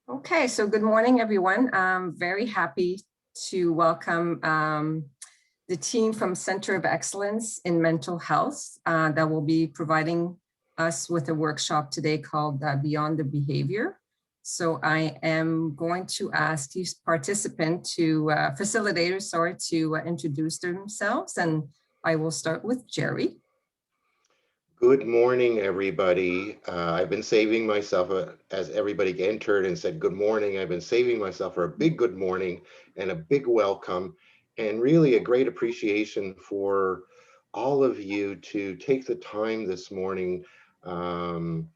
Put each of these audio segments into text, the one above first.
Okay, so good morning, everyone. I'm very happy to welcome the team from Center of Excellence in Mental Health that will be providing us with a workshop today called Beyond the Behavior. So I am going to ask each participant to, facilitators, to introduce themselves, and I will start with Jerry. Good morning, everybody. I've been saving myself as everybody entered and said good morning. I've been saving myself for a big good morning and a big welcome, and really a great appreciation for all of you to take the time this morning. Um,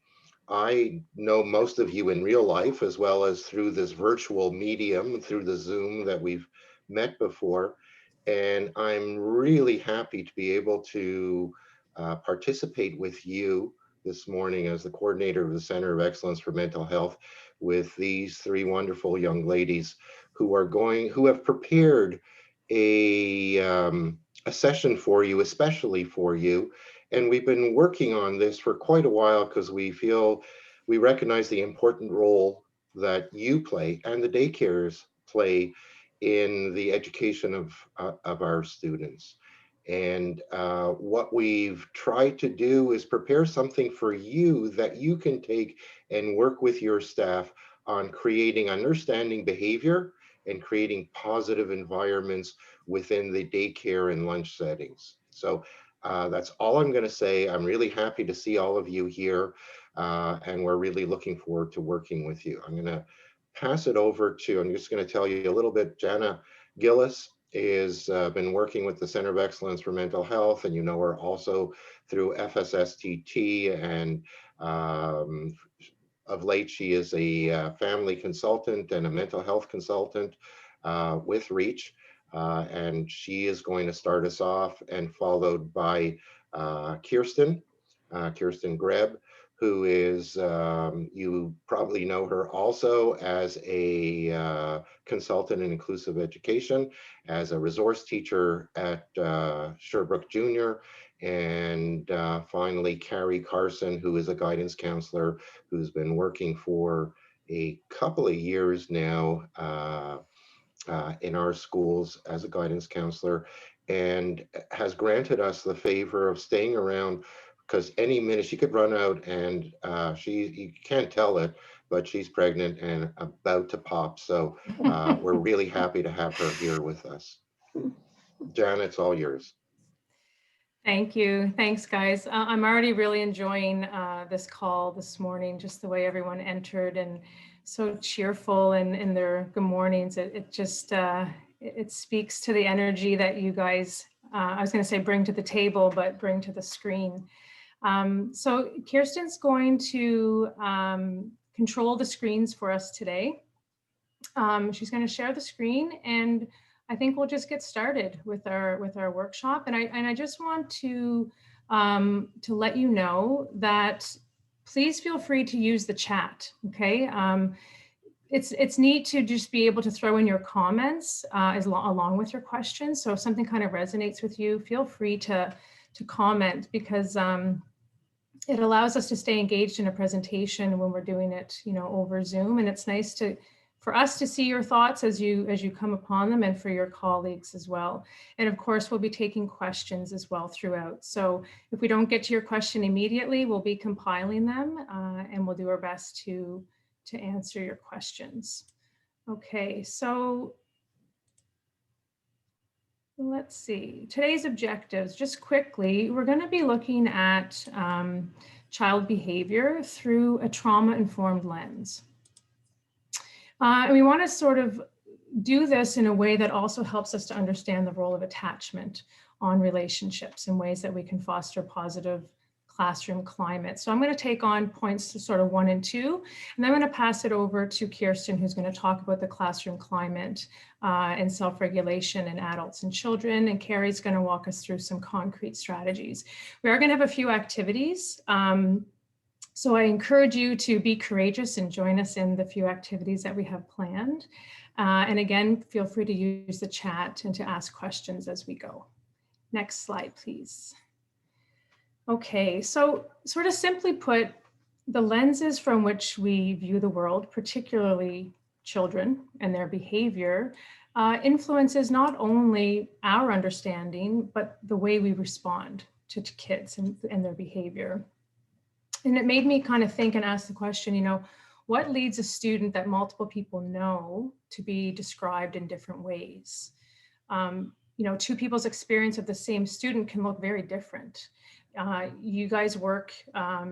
I know most of you in real life as well as through this virtual medium, through the Zoom that we've met before. And I'm really happy to be able to participate with you this morning as the coordinator of the Center of Excellence for Mental Health with these three wonderful young ladies who have prepared a session for you, especially for you. And we've been working on this for quite a while because we recognize the important role that you play and the daycares play in the education of our students. And what we've tried to do is prepare something for you that you can take and work with your staff on creating understanding behavior and creating positive environments within the daycare and lunch settings. So that's all I'm going to say. I'm really happy to see all of you here, and we're really looking forward to working with you. I'm going to pass it over to, I'm just going to tell you a little bit, Jana Gillis is been working with the Center of Excellence for Mental Health, and you know her also through FSSTT, and of late she is a family consultant and a mental health consultant with REACH, and she is going to start us off, and followed by Kirsten Greb, who is, you probably know her also as a consultant in inclusive education, as a resource teacher at Sherbrooke Junior, and finally Carrie Carson, who is a guidance counselor who's been working for a couple of years now in our schools as a guidance counselor, and has granted us the favor of staying around because any minute she could run out, and you can't tell it, but she's pregnant and about to pop. So we're really happy to have her here with us. Jan, it's all yours. Thank you. Thanks, guys. I'm already really enjoying this call this morning, just the way everyone entered and so cheerful and in their good mornings. It just, it speaks to the energy that you guys, I was going to say bring to the table, but bring to the screen. So Kirsten's going to control the screens for us today. She's going to share the screen, and I think we'll just get started with our workshop. And I just want to let you know that please feel free to use the chat. Okay. It's neat to just be able to throw in your comments along with your questions. So if something kind of resonates with you, feel free to comment, because it allows us to stay engaged in a presentation when we're doing it, over Zoom. And it's nice for us to see your thoughts as you come upon them, and for your colleagues as well. And of course, we'll be taking questions as well throughout. So if we don't get to your question immediately, we'll be compiling them and we'll do our best to answer your questions. Okay, so let's see, today's objectives, just quickly, we're going to be looking at child behavior through a trauma-informed lens. And we want to sort of do this in a way that also helps us to understand the role of attachment on relationships in ways that we can foster positive classroom climate. So I'm going to take on points to sort of 1 and 2, and I'm going to pass it over to Kirsten, who's going to talk about the classroom climate and self-regulation in adults and children, and Carrie's going to walk us through some concrete strategies. We are going to have a few activities. So I encourage you to be courageous and join us in the few activities that we have planned. And again, feel free to use the chat and to ask questions as we go. Next slide, please. Okay, so sort of simply put, the lenses from which we view the world, particularly children and their behavior, influences not only our understanding, but the way we respond to kids and their behavior. And it made me kind of think and ask the question, you know, what leads a student that multiple people know to be described in different ways? You know, two people's experience of the same student can look very different. You guys work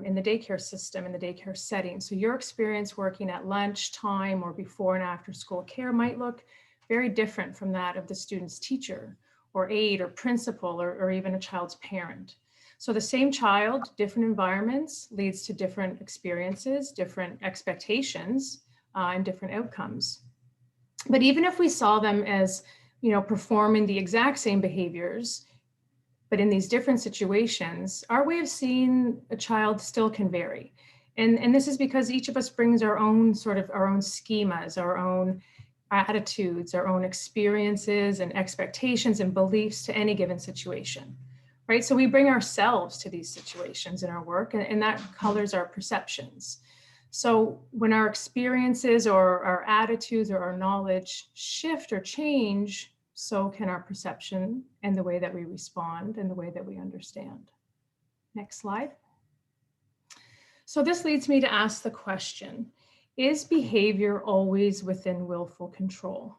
in the daycare system, in the daycare setting. So your experience working at lunchtime or before and after school care might look very different from that of the student's teacher or aide or principal or even a child's parent. So the same child, different environments leads to different experiences, different expectations, and different outcomes. But even if we saw them as, you know, performing the exact same behaviors, but in these different situations, our way of seeing a child still can vary. And this is because each of us brings our own schemas, our own attitudes, our own experiences and expectations and beliefs to any given situation, right? So we bring ourselves to these situations in our work, and that colors our perceptions. So when our experiences or our attitudes or our knowledge shift or change, so can our perception and the way that we respond and the way that we understand. Next slide. So this leads me to ask the question, is behavior always within willful control?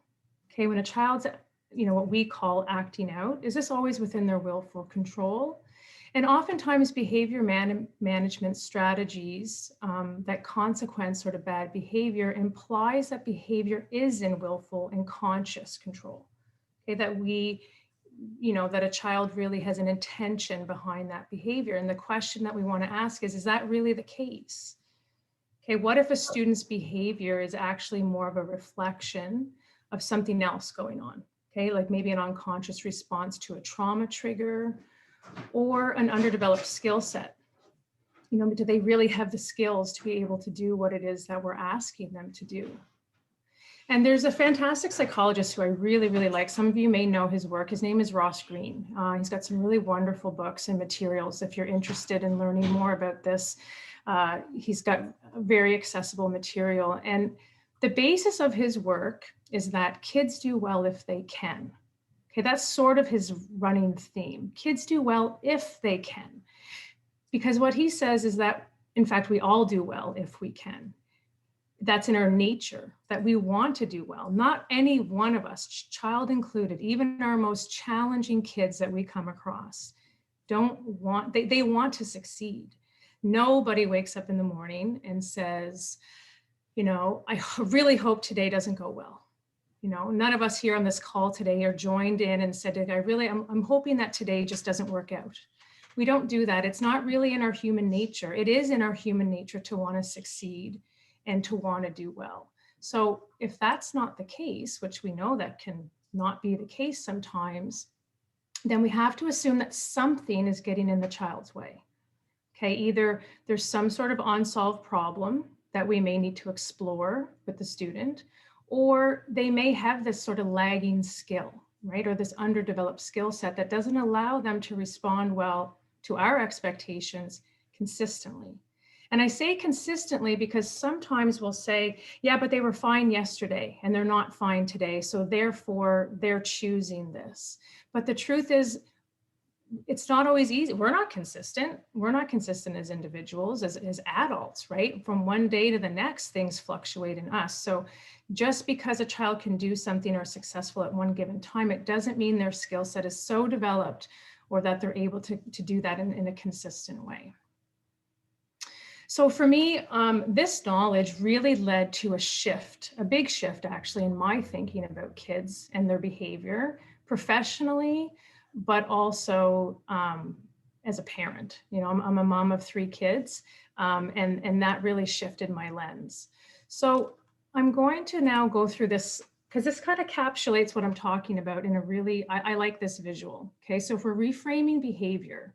Okay, when a child's, you know, what we call acting out, is this always within their willful control? And oftentimes behavior management strategies that consequence sort of bad behavior implies that behavior is in willful and conscious control. Okay, that we, you know, that a child really has an intention behind that behavior. And the question that we want to ask is that really the case? Okay, what if a student's behavior is actually more of a reflection of something else going on? Okay, like maybe an unconscious response to a trauma trigger or an underdeveloped skill set. You know, do they really have the skills to be able to do what it is that we're asking them to do? And there's a fantastic psychologist who I really, really like. Some of you may know his work. His name is Ross Greene. He's got some really wonderful books and materials if you're interested in learning more about this. He's got very accessible material. And the basis of his work is that kids do well if they can. Okay, that's sort of his running theme. Kids do well if they can. Because what he says is that, in fact, we all do well if we can. That's in our nature, that we want to do well. Not any one of us, child included, even our most challenging kids that we come across, they want to succeed. Nobody wakes up in the morning and says, you know, I really hope today doesn't go well. You know, none of us here on this call today are joined in and said, I'm hoping that today just doesn't work out. We don't do that. It's not really in our human nature. It is in our human nature to want to succeed and to want to do well. So if that's not the case, which we know that can not be the case sometimes, then we have to assume that something is getting in the child's way. Okay, either there's some sort of unsolved problem that we may need to explore with the student, or they may have this sort of lagging skill, right? Or this underdeveloped skill set that doesn't allow them to respond well to our expectations consistently. And I say consistently because sometimes we'll say, yeah, but they were fine yesterday and they're not fine today. So therefore they're choosing this. But the truth is, it's not always easy. We're not consistent. We're not consistent as individuals, as adults, right? From one day to the next, things fluctuate in us. So just because a child can do something or successful at one given time, it doesn't mean their skill set is so developed or that they're able to do that in a consistent way. So for me, this knowledge really led to a shift, a big shift actually in my thinking about kids and their behavior professionally, but also as a parent. You know, I'm a mom of 3 kids, and that really shifted my lens. So I'm going to now go through this because this kind of encapsulates what I'm talking about in a really, I like this visual. Okay, so if we're reframing behavior,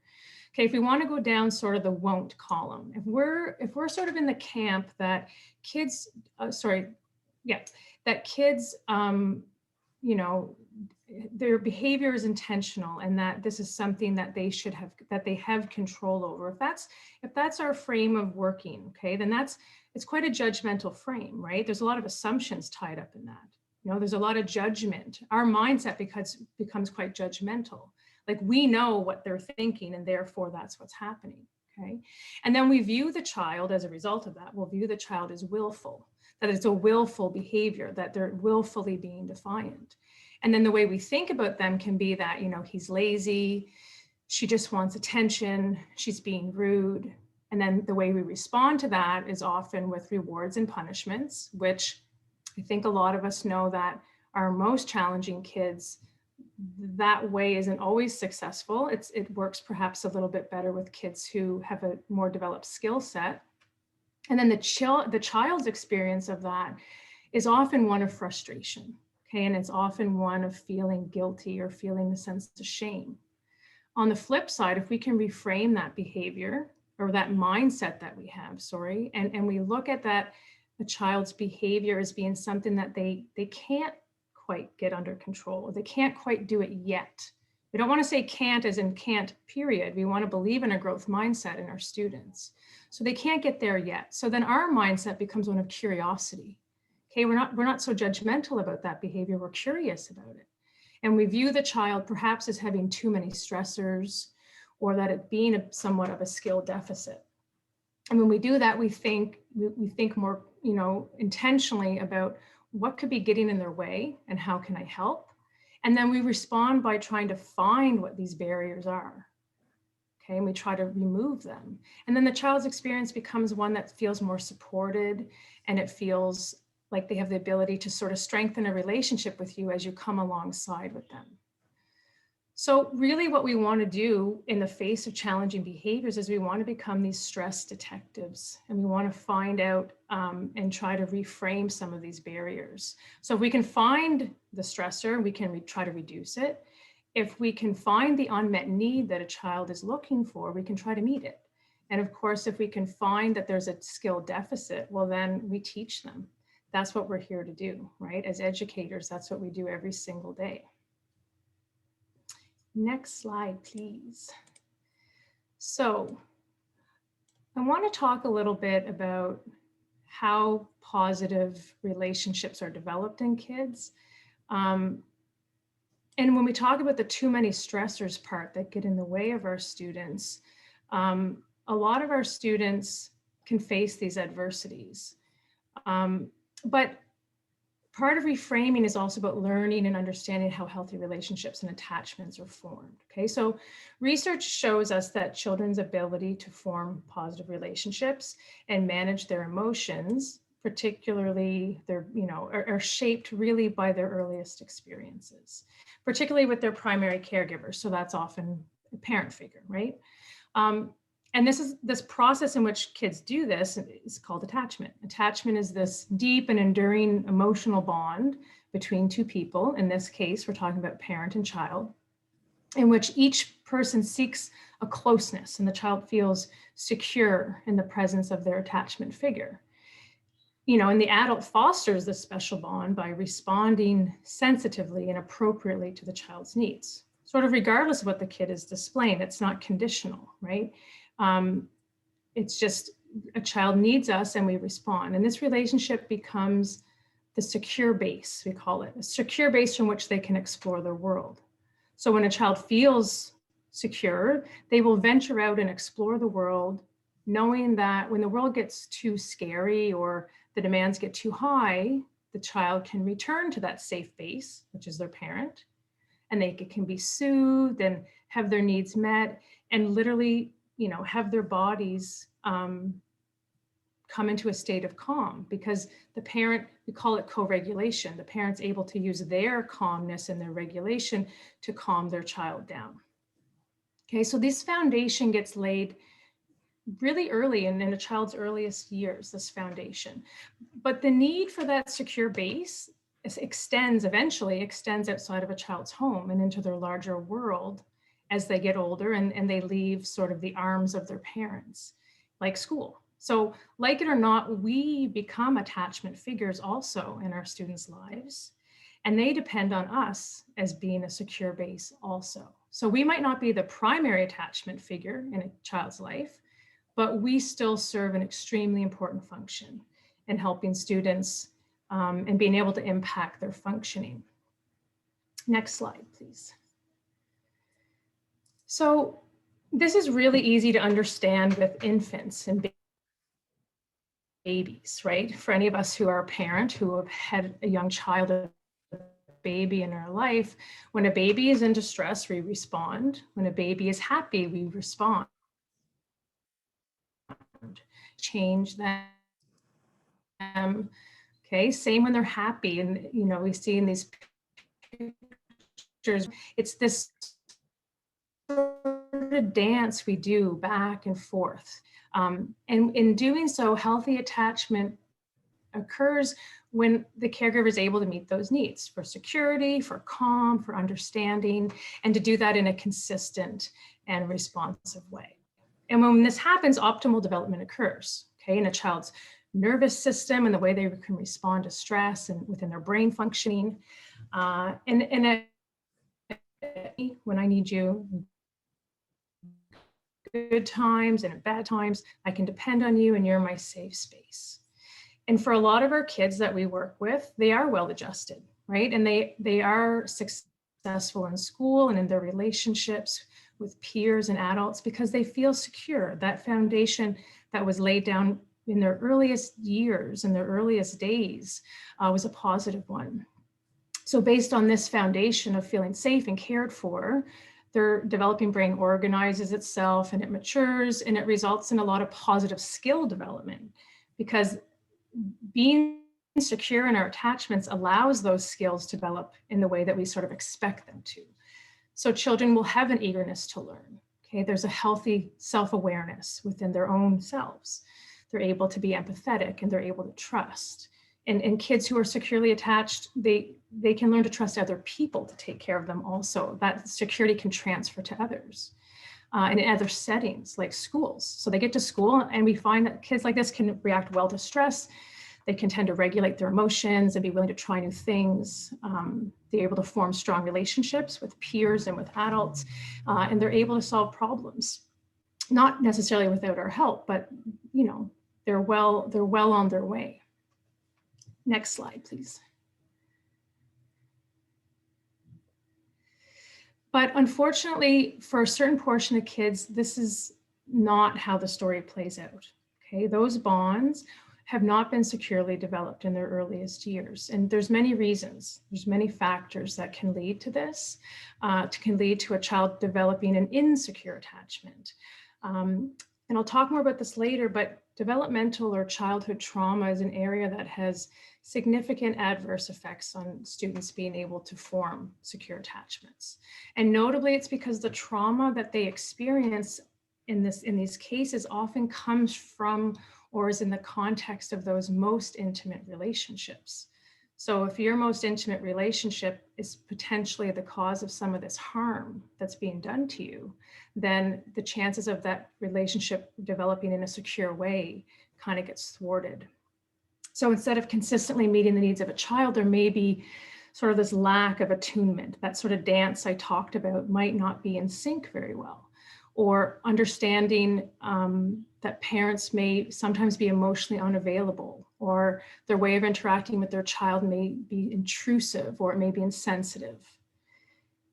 okay, if we want to go down sort of the won't column, if we're sort of in the camp that kids, that kids, you know, their behavior is intentional and that this is something that they should have, that they have control over. If that's our frame of working, okay, then it's quite a judgmental frame, right? There's a lot of assumptions tied up in that. You know, there's a lot of judgment. Our mindset becomes quite judgmental. Like we know what they're thinking and therefore that's what's happening, okay? And then we view the child as a result of that. We'll view the child as willful, that it's a willful behavior, that they're willfully being defiant. And then the way we think about them can be that, you know, he's lazy, she just wants attention, she's being rude. And then the way we respond to that is often with rewards and punishments, which I think a lot of us know that our most challenging kids, that way isn't always successful. It works perhaps a little bit better with kids who have a more developed skill set. And then the child's experience of that is often one of frustration. Okay, and it's often one of feeling guilty or feeling the sense of shame. On the flip side, if we can reframe that behavior or that mindset that we have, and we look at that, the child's behavior as being something that they can't quite get under control, or they can't quite do it yet. We don't want to say can't as in can't, period. We want to believe in a growth mindset in our students. So they can't get there yet. So then our mindset becomes one of curiosity. Okay, we're not so judgmental about that behavior, we're curious about it. And we view the child perhaps as having too many stressors or that it being somewhat of a skill deficit. And when we do that, we think more, you know, intentionally about what could be getting in their way and how can I help? And then we respond by trying to find what these barriers are. Okay, and we try to remove them. And then the child's experience becomes one that feels more supported, and it feels like they have the ability to sort of strengthen a relationship with you as you come alongside with them. So really what we want to do in the face of challenging behaviors is we want to become these stress detectives, and we want to find out and try to reframe some of these barriers. So if we can find the stressor, we can try to reduce it. If we can find the unmet need that a child is looking for, we can try to meet it. And of course, if we can find that there's a skill deficit, well, then we teach them. That's what we're here to do, right? As educators, that's what we do every single day. Next slide, please. So I want to talk a little bit about how positive relationships are developed in kids. And when we talk about the too many stressors part that get in the way of our students, a lot of our students can face these adversities. But part of reframing is also about learning and understanding how healthy relationships and attachments are formed. Okay, so research shows us that children's ability to form positive relationships and manage their emotions, particularly their, you know, are shaped really by their earliest experiences, particularly with their primary caregivers. So that's often a parent figure, right? And this process in which kids do this is called attachment. Attachment is this deep and enduring emotional bond between two people. In this case, we're talking about parent and child, in which each person seeks a closeness and the child feels secure in the presence of their attachment figure. You know, and the adult fosters this special bond by responding sensitively and appropriately to the child's needs, sort of regardless of what the kid is displaying. It's not conditional, right? It's just a child needs us and we respond. And this relationship becomes the secure base, we call it, a secure base from which they can explore their world. So when a child feels secure, they will venture out and explore the world, knowing that when the world gets too scary or the demands get too high, the child can return to that safe base, which is their parent, and they can be soothed and have their needs met and literally, you know, have their bodies come into a state of calm, because the parent, we call it co-regulation. The parent's able to use their calmness and their regulation to calm their child down. Okay, so this foundation gets laid really early in a child's earliest years, this foundation. But the need for that secure base eventually extends outside of a child's home and into their larger world as they get older and they leave sort of the arms of their parents, like school. So like it or not, we become attachment figures also in our students' lives. And they depend on us as being a secure base also. So we might not be the primary attachment figure in a child's life, but we still serve an extremely important function in helping students and being able to impact their functioning. Next slide, please. So this is really easy to understand with infants and babies, right? For any of us who are a parent who have had a young child, a baby in our life, when a baby is in distress, we respond. When a baby is happy, we respond. Change them. Okay, same when they're happy. And, you know, we see in these pictures, it's this sort of dance we do back and forth. And in doing so, healthy attachment occurs when the caregiver is able to meet those needs for security, for calm, for understanding, and to do that in a consistent and responsive way. And when this happens, optimal development occurs, okay, in a child's nervous system and the way they can respond to stress and within their brain functioning. When I need you, good times and in bad times, I can depend on you and you're my safe space. And for a lot of our kids that we work with, they are well adjusted, right? And they are successful in school and in their relationships with peers and adults because they feel secure. That foundation that was laid down in their earliest years and their earliest days was a positive one. So based on this foundation of feeling safe and cared for, their developing brain organizes itself and it matures and it results in a lot of positive skill development because being secure in our attachments allows those skills to develop in the way that we sort of expect them to. So children will have an eagerness to learn. Okay, there's a healthy self-awareness within their own selves. They're able to be empathetic and they're able to trust. And kids who are securely attached, they can learn to trust other people to take care of them also. That security can transfer to others. And in other settings like schools. So they get to school and we find that kids like this can react well to stress. They can tend to regulate their emotions and be willing to try new things. They're able to form strong relationships with peers and with adults, and they're able to solve problems, not necessarily without our help, but you know, they're well on their way. Next slide, please. But unfortunately, for a certain portion of kids, this is not how the story plays out. Okay, those bonds have not been securely developed in their earliest years. And there's many reasons, there's many factors that can lead to this, can lead to a child developing an insecure attachment. And I'll talk more about this later, but developmental or childhood trauma is an area that has significant adverse effects on students being able to form secure attachments. And notably, it's because the trauma that they experience in these cases often comes from or is in the context of those most intimate relationships. So if your most intimate relationship is potentially the cause of some of this harm that's being done to you, then the chances of that relationship developing in a secure way kind of gets thwarted. So instead of consistently meeting the needs of a child, there may be sort of this lack of attunement. That sort of dance I talked about might not be in sync very well. Or understanding that parents may sometimes be emotionally unavailable, or their way of interacting with their child may be intrusive, or it may be insensitive.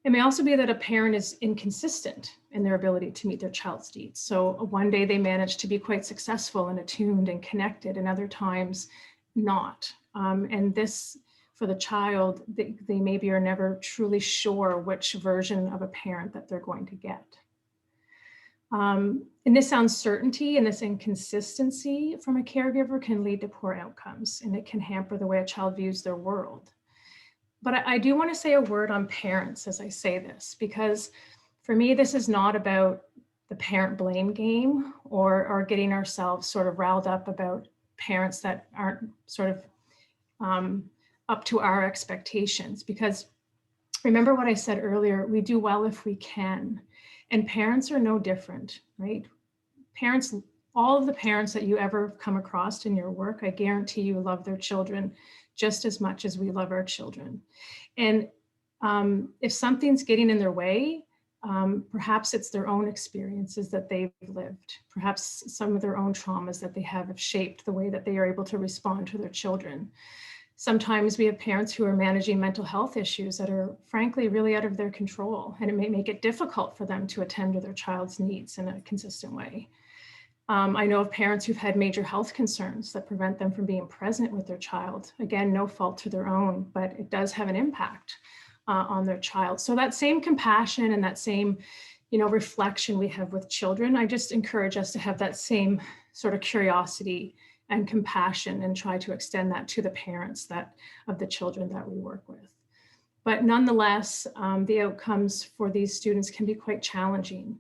It may also be that a parent is inconsistent in their ability to meet their child's needs. So one day they manage to be quite successful and attuned and connected, and other times not. And this, for the child, they maybe are never truly sure which version of a parent that they're going to get. And this uncertainty and this inconsistency from a caregiver can lead to poor outcomes, and it can hamper the way a child views their world. But I do want to say a word on parents as I say this, because for me, this is not about the parent blame game or getting ourselves sort of riled up about parents that aren't sort of up to our expectations. Because remember what I said earlier, we do well if we can. And parents are no different, right? Parents All of the parents that you ever come across in your work, I guarantee you love their children just as much as we love our children. And if something's getting in their way, perhaps it's their own experiences that they've lived. Perhaps some of their own traumas that they have shaped the way that they are able to respond to their children. Sometimes we have parents who are managing mental health issues that are frankly really out of their control, and it may make it difficult for them to attend to their child's needs in a consistent way. I know of parents who've had major health concerns that prevent them from being present with their child. Again, no fault to their own, but it does have an impact on their child. So that same compassion and that same, reflection we have with children, I just encourage us to have that same sort of curiosity and compassion and try to extend that to the parents of the children that we work with. But nonetheless, the outcomes for these students can be quite challenging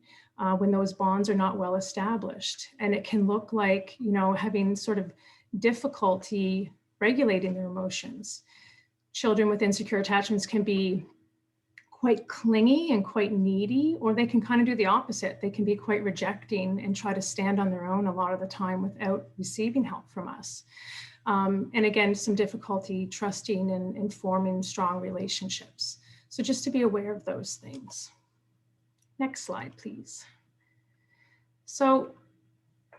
when those bonds are not well established. And it can look like, having sort of difficulty regulating their emotions. Children with insecure attachments can be quite clingy and quite needy, or they can kind of do the opposite. They can be quite rejecting and try to stand on their own a lot of the time without receiving help from us. And again, some difficulty trusting and forming strong relationships. So just to be aware of those things. Next slide, please. So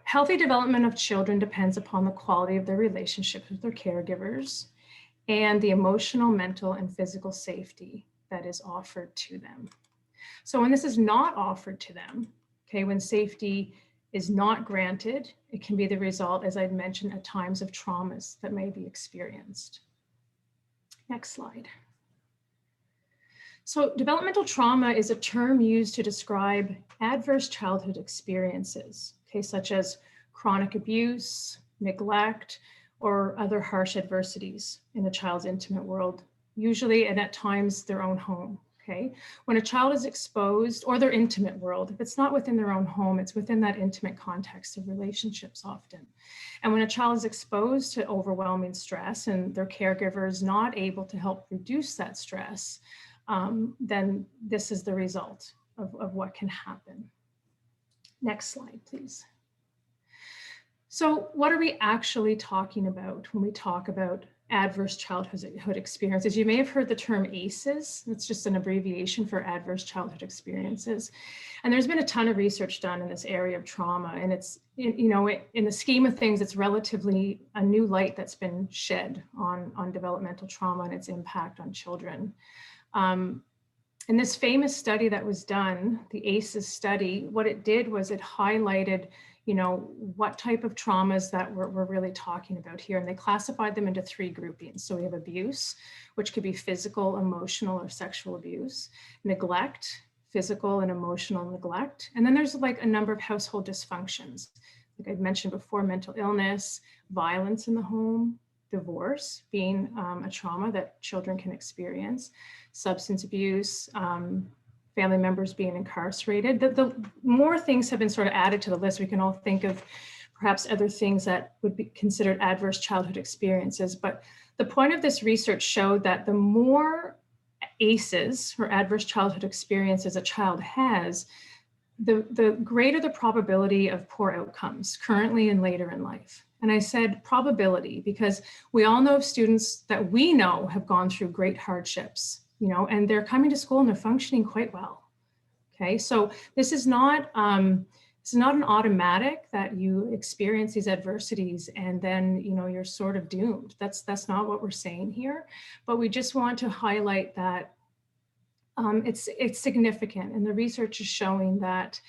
healthy development of children depends upon the quality of their relationships with their caregivers and the emotional, mental, and physical safety that is offered to them. So when this is not offered to them, okay, when safety is not granted, it can be the result, as I'd mentioned, at times of traumas that may be experienced. Next slide. So developmental trauma is a term used to describe adverse childhood experiences, okay, such as chronic abuse, neglect, or other harsh adversities in a child's intimate world, usually and at times their own home. Okay, when a child is exposed, or their intimate world, if it's not within their own home, it's within that intimate context of relationships often. And when a child is exposed to overwhelming stress and their caregiver is not able to help reduce that stress, then this is the result of what can happen. Next slide, please. So what are we actually talking about when we talk about adverse childhood experiences? You may have heard the term ACEs. It's just an abbreviation for adverse childhood experiences. And there's been a ton of research done in this area of trauma. And it's, in the scheme of things, it's relatively a new light that's been shed on developmental trauma and its impact on children. In this famous study that was done, the ACEs study, what it did was it highlighted what type of traumas that we're really talking about here. And they classified them into 3 groupings. So we have abuse, which could be physical, emotional, or sexual abuse, neglect, physical and emotional neglect. And then there's like a number of household dysfunctions. Like I'd mentioned before, mental illness, violence in the home, divorce being a trauma that children can experience, substance abuse, family members being incarcerated. The more things have been sort of added to the list, we can all think of perhaps other things that would be considered adverse childhood experiences. But the point of this research showed that the more ACEs, or adverse childhood experiences, a child has, the greater the probability of poor outcomes currently and later in life. And I said probability because we all know of students that we know have gone through great hardships, and they're coming to school and they're functioning quite well. Okay, so this is not an automatic that you experience these adversities and then you're sort of doomed. That's not what we're saying here. But we just want to highlight that it's significant, and the research is showing that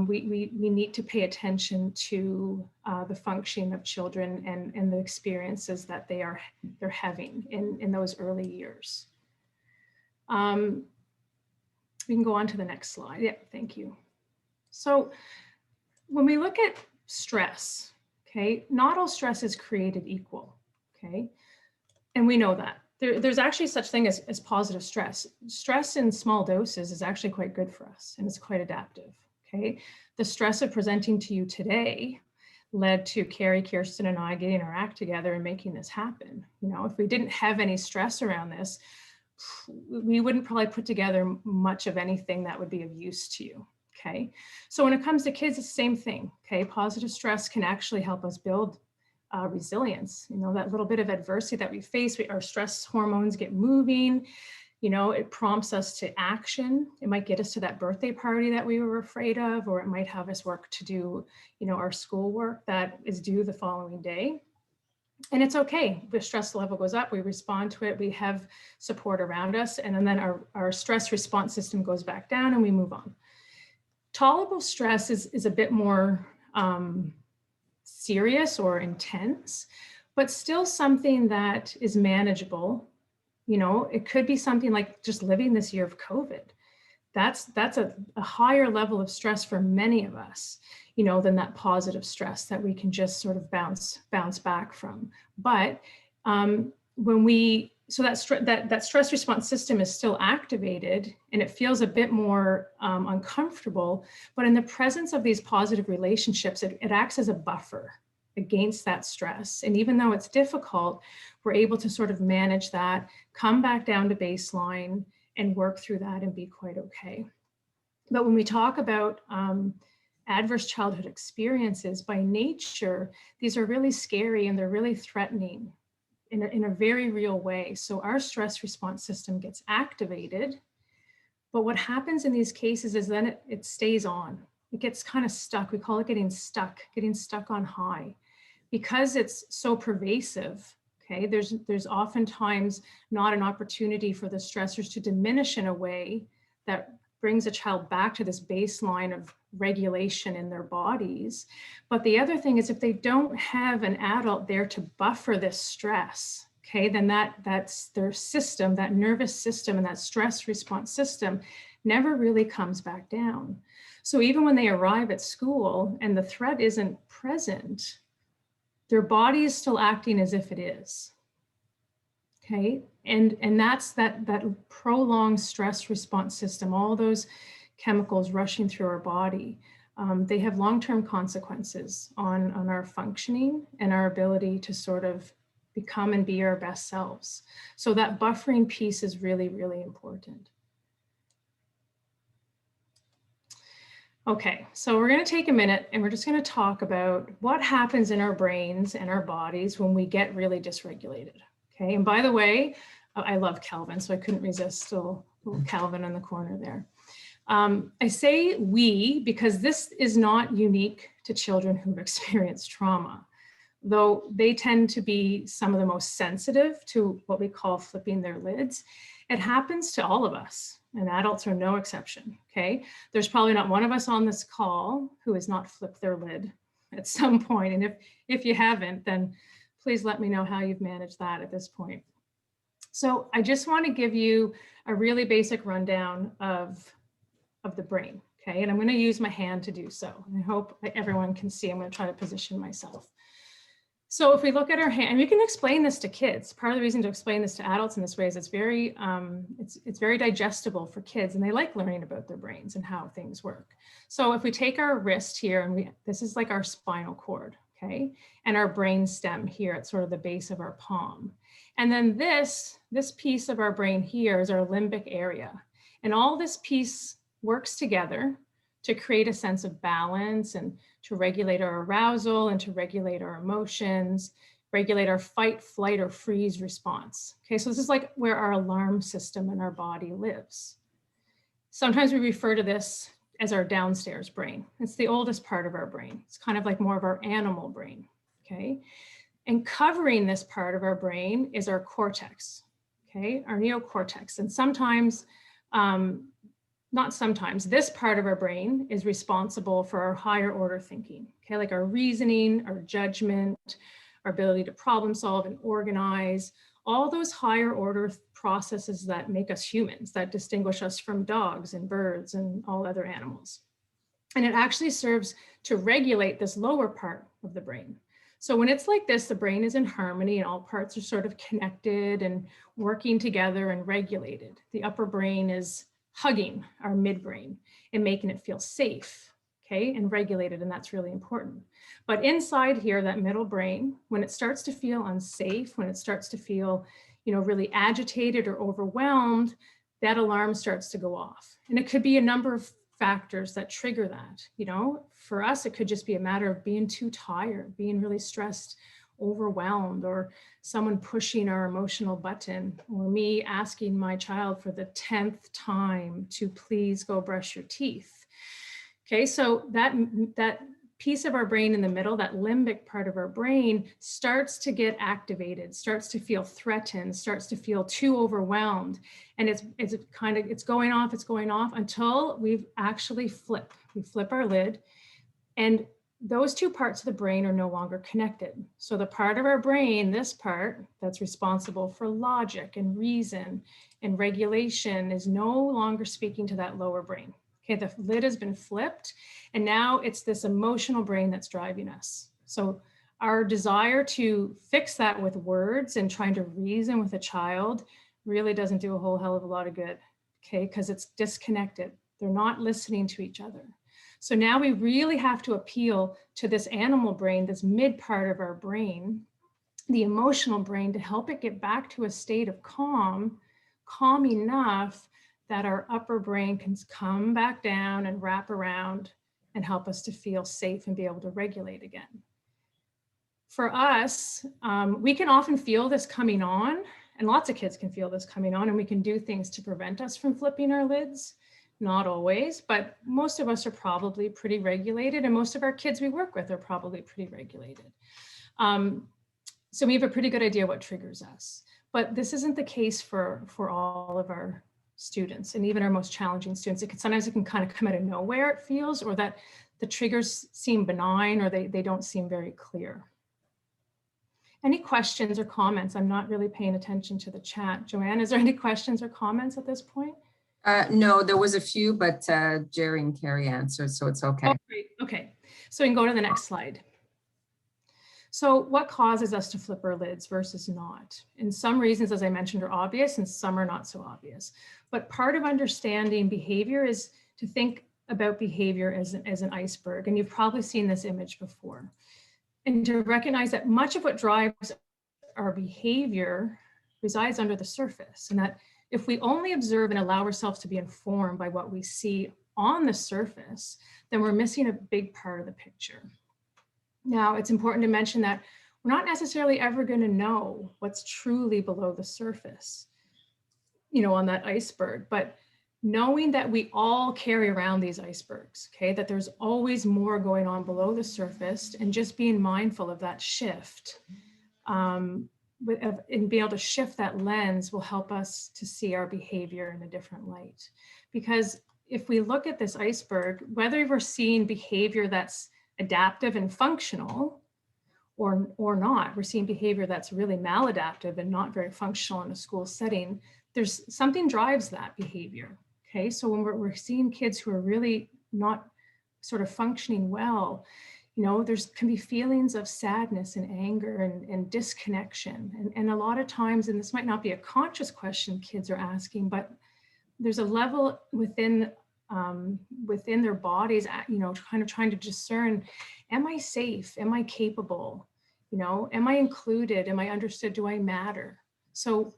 we need to pay attention to the functioning of children and the experiences that they're having in those early years. We can go on to the next slide. Yeah, thank you. So when we look at stress, okay, not all stress is created equal, okay? And we know that. There's actually such thing as positive stress. Stress in small doses is actually quite good for us, and it's quite adaptive, okay? The stress of presenting to you today led to Carrie, Kirsten, and I getting our act together and making this happen. If we didn't have any stress around this, we wouldn't probably put together much of anything that would be of use to you, Okay, so when it comes to kids, it's the same thing. Okay, positive stress can actually help us build resilience. You know, that little bit of adversity that we face, our stress hormones get moving. You know, it prompts us to action. It might get us to that birthday party that we were afraid of, or it might have us work to do, you know, our schoolwork that is due the following day. And it's okay. The stress level goes up, we respond to it, we have support around us, and then our stress response system goes back down and we move on. Tolerable stress is a bit more serious or intense, but still something that is manageable. You know, it could be something like just living this year of COVID. That's a higher level of stress for many of us, you know, than that positive stress that we can just sort of bounce back from. But when we, so that stress response system is still activated and it feels a bit more uncomfortable, but in the presence of these positive relationships, it acts as a buffer against that stress. And even though it's difficult, we're able to sort of manage that, come back down to baseline and work through that and be quite okay. But when we talk about adverse childhood experiences, by nature, these are really scary and they're really threatening in a very real way. So our stress response system gets activated. But what happens in these cases is then it stays on. It gets kind of stuck. We call it getting stuck on high. Because it's so pervasive, okay, there's oftentimes not an opportunity for the stressors to diminish in a way that brings a child back to this baseline of regulation in their bodies. But the other thing is if they don't have an adult there to buffer this stress, okay, then that's their system, that nervous system and that stress response system never really comes back down. So even when they arrive at school and the threat isn't present, their body is still acting as if it is. Okay, and that's that prolonged stress response system, all those chemicals rushing through our body. They have long-term consequences on our functioning and our ability to sort of become and be our best selves. So that buffering piece is really, really important. Okay, so we're going to take a minute and we're just going to talk about what happens in our brains and our bodies when we get really dysregulated. Okay, and by the way, I love Calvin, so I couldn't resist little Calvin in the corner there. I say we because this is not unique to children who've experienced trauma, though they tend to be some of the most sensitive to what we call flipping their lids. It happens to all of us. And adults are no exception, okay? There's probably not one of us on this call who has not flipped their lid at some point. And if you haven't, then please let me know how you've managed that at this point. So I just want to give you a really basic rundown of the brain, okay? And I'm going to use my hand to do so. I hope everyone can see. I'm going to try to position myself. So if we look at our hand, and we can explain this to kids. Part of the reason to explain this to adults in this way is it's very digestible for kids, and they like learning about their brains and how things work. So if we take our wrist here, and this is like our spinal cord, okay, and our brain stem here at sort of the base of our palm, and then this piece of our brain here is our limbic area, and all this piece works together to create a sense of balance and to regulate our arousal and to regulate our emotions, regulate our fight, flight, or freeze response. Okay, so this is like where our alarm system in our body lives. Sometimes we refer to this as our downstairs brain. It's the oldest part of our brain. It's kind of like more of our animal brain, okay? And covering this part of our brain is our cortex, okay? Our neocortex. And sometimes, not sometimes, this part of our brain is responsible for our higher order thinking, okay, like our reasoning, our judgment, our ability to problem solve and organize, all those higher order processes that make us humans, that distinguish us from dogs and birds and all other animals. And it actually serves to regulate this lower part of the brain. So when it's like this, the brain is in harmony and all parts are sort of connected and working together and regulated. The upper brain is hugging our midbrain and making it feel safe, okay, and regulated, and that's really important. But inside here, that middle brain, when it starts to feel unsafe, when it starts to feel, you know, really agitated or overwhelmed, that alarm starts to go off. And it could be a number of factors that trigger that. You know, for us, it could just be a matter of being too tired, being really stressed, overwhelmed, or someone pushing our emotional button, or me asking my child for the 10th time to please go brush your teeth. Okay, so that piece of our brain in the middle, that limbic part of our brain, starts to get activated, starts to feel threatened, starts to feel too overwhelmed. And it's going off until we've actually we flip our lid, and those two parts of the brain are no longer connected. So the part of our brain, this part that's responsible for logic and reason and regulation, is no longer speaking to that lower brain. Okay, the lid has been flipped, and now it's this emotional brain that's driving us. So our desire to fix that with words and trying to reason with a child really doesn't do a whole hell of a lot of good, okay, because it's disconnected. They're not listening to each other. So now we really have to appeal to this animal brain, this mid part of our brain, the emotional brain, to help it get back to a state of calm enough that our upper brain can come back down and wrap around and help us to feel safe and be able to regulate again. For us, we can often feel this coming on, and lots of kids can feel this coming on, and we can do things to prevent us from flipping our lids. Not always, but most of us are probably pretty regulated, and most of our kids we work with are probably pretty regulated. So we have a pretty good idea what triggers us, but this isn't the case for all of our students, and even our most challenging students. Sometimes it can kind of come out of nowhere, it feels, or that the triggers seem benign, or they don't seem very clear. Any questions or comments? I'm not really paying attention to the chat. Joanne, is there any questions or comments at this point? No, there was a few, but Jerry and Carrie answered, so it's okay. Oh, great. Okay, so we can go to the next slide. So what causes us to flip our lids versus not? And some reasons, as I mentioned, are obvious, and some are not so obvious. But part of understanding behavior is to think about behavior as an iceberg. And you've probably seen this image before. And to recognize that much of what drives our behavior resides under the surface, and that if we only observe and allow ourselves to be informed by what we see on the surface, then we're missing a big part of the picture. Now, it's important to mention that we're not necessarily ever going to know what's truly below the surface, you know, on that iceberg, but knowing that we all carry around these icebergs, okay, that there's always more going on below the surface, and just being mindful of that shift and being able to shift that lens will help us to see our behavior in a different light. Because if we look at this iceberg, whether we're seeing behavior that's adaptive and functional or not, we're seeing behavior that's really maladaptive and not very functional in a school setting, there's something drives that behavior. Okay, so when we're seeing kids who are really not sort of functioning well, you know, can be feelings of sadness and anger and disconnection. And a lot of times, and this might not be a conscious question kids are asking, but there's a level within their bodies, you know, kind of trying to discern, am I safe? Am I capable? You know, am I included? Am I understood? Do I matter? So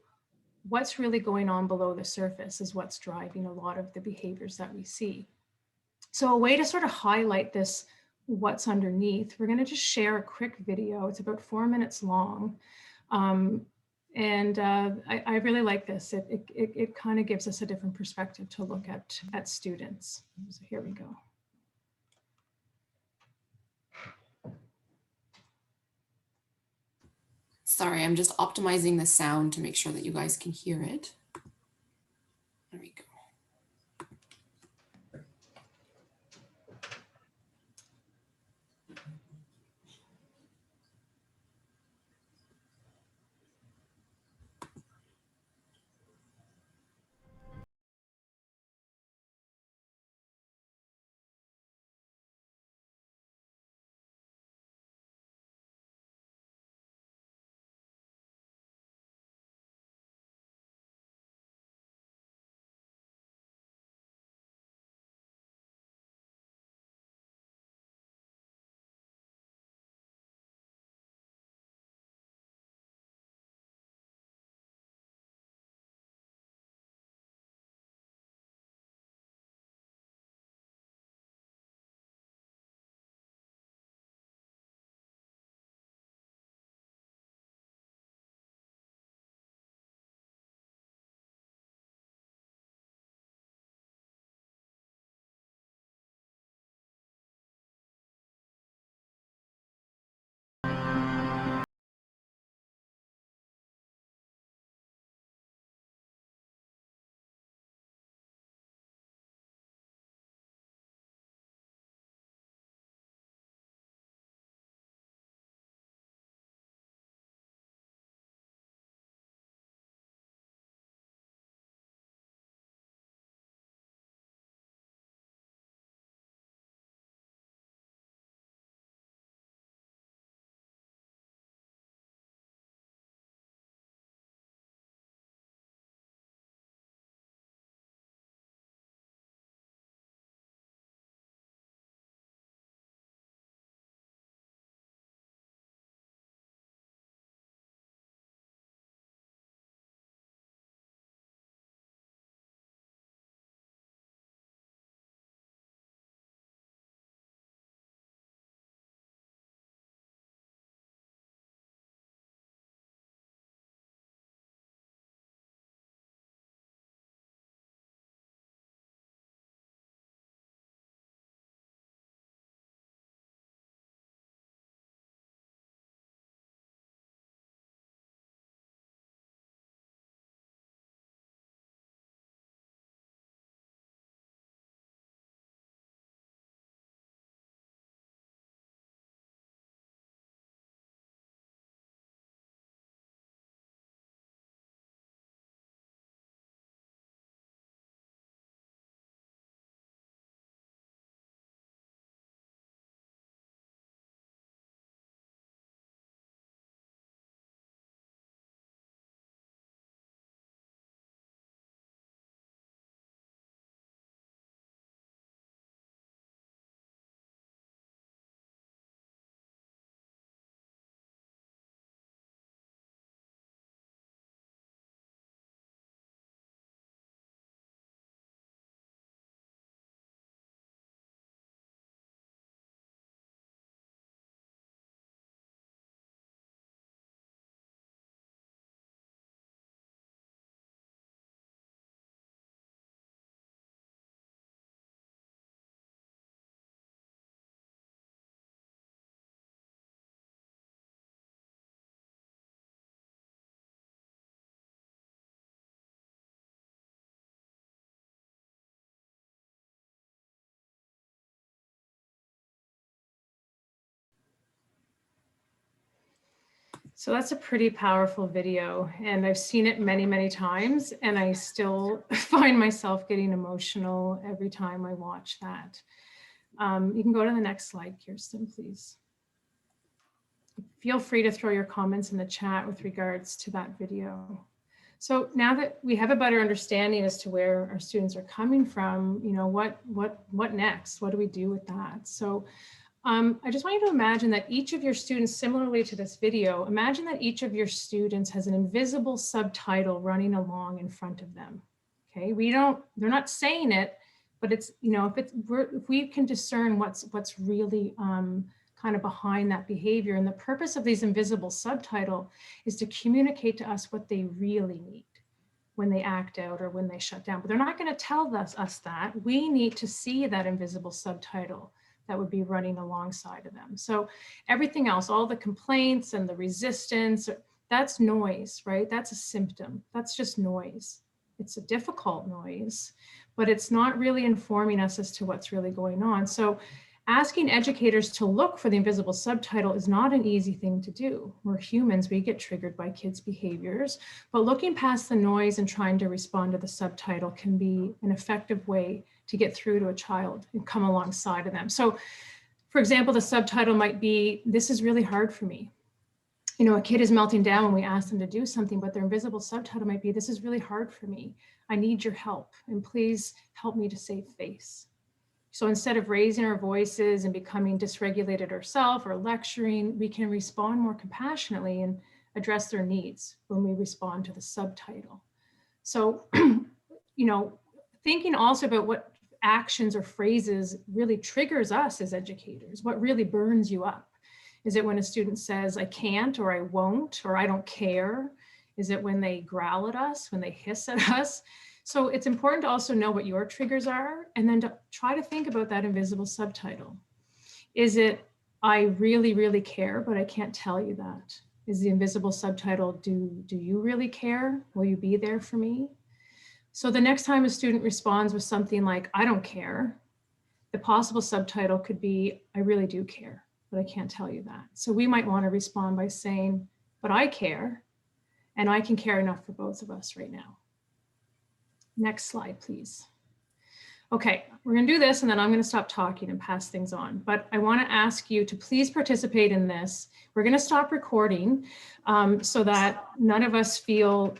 what's really going on below the surface is what's driving a lot of the behaviors that we see. So a way to sort of highlight this, what's underneath, we're going to just share a quick video. It's about 4 minutes long. I really like this. It kind of gives us a different perspective to look at students. So here we go. Sorry, I'm just optimizing the sound to make sure that you guys can hear it. There we go. So that's a pretty powerful video, and I've seen it many, many times, and I still find myself getting emotional every time I watch that. You can go to the next slide, Kirsten, please. Feel free to throw your comments in the chat with regards to that video. So now that we have a better understanding as to where our students are coming from, you know, what next? What do we do with that? So I just want you to imagine that each of your students, similarly to this video, imagine that each of your students has an invisible subtitle running along in front of them. Okay, they're not saying it, but it's, you know, if we can discern what's really kind of behind that behavior. And the purpose of these invisible subtitle is to communicate to us what they really need when they act out or when they shut down. But they're not going to tell us that. We need to see that invisible subtitle that would be running alongside of them. So everything else, all the complaints and the resistance, that's noise, right? That's a symptom. That's just noise. It's a difficult noise, but it's not really informing us as to what's really going on. So asking educators to look for the invisible subtitle is not an easy thing to do. We're humans, we get triggered by kids' behaviors, but looking past the noise and trying to respond to the subtitle can be an effective way to get through to a child and come alongside of them. So for example, the subtitle might be, this is really hard for me. You know, a kid is melting down when we ask them to do something, but their invisible subtitle might be, this is really hard for me. I need your help, and please help me to save face. So instead of raising our voices and becoming dysregulated ourselves or lecturing, we can respond more compassionately and address their needs when we respond to the subtitle. So, you know, thinking also about what actions or phrases really triggers us as educators, what really burns you up. Is it when a student says, I can't, or I won't, or I don't care? Is it when they growl at us, when they hiss at us? So it's important to also know what your triggers are, and then to try to think about that invisible subtitle. Is it, I really, really care, but I can't tell you that? Is the invisible subtitle, do you really care? Will you be there for me? So the next time a student responds with something like, I don't care, the possible subtitle could be, I really do care, but I can't tell you that. So we might want to respond by saying, but I care, and I can care enough for both of us right now. Next slide, please. Okay, we're going to do this, and then I'm going to stop talking and pass things on. But I want to ask you to please participate in this. We're going to stop recording so that none of us feel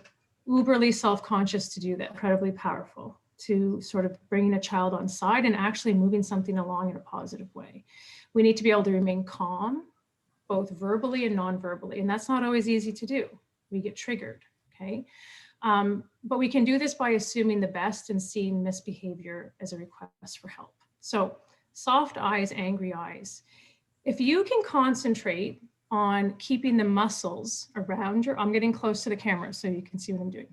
uberly self-conscious to do that. Incredibly powerful to sort of bringing a child on side and actually moving something along in a positive way. We need to be able to remain calm, both verbally and non-verbally, and that's not always easy to do. We get triggered, okay? But we can do this by assuming the best and seeing misbehavior as a request for help. So soft eyes, angry eyes. If you can concentrate on keeping the muscles around I'm getting close to the camera so you can see what I'm doing.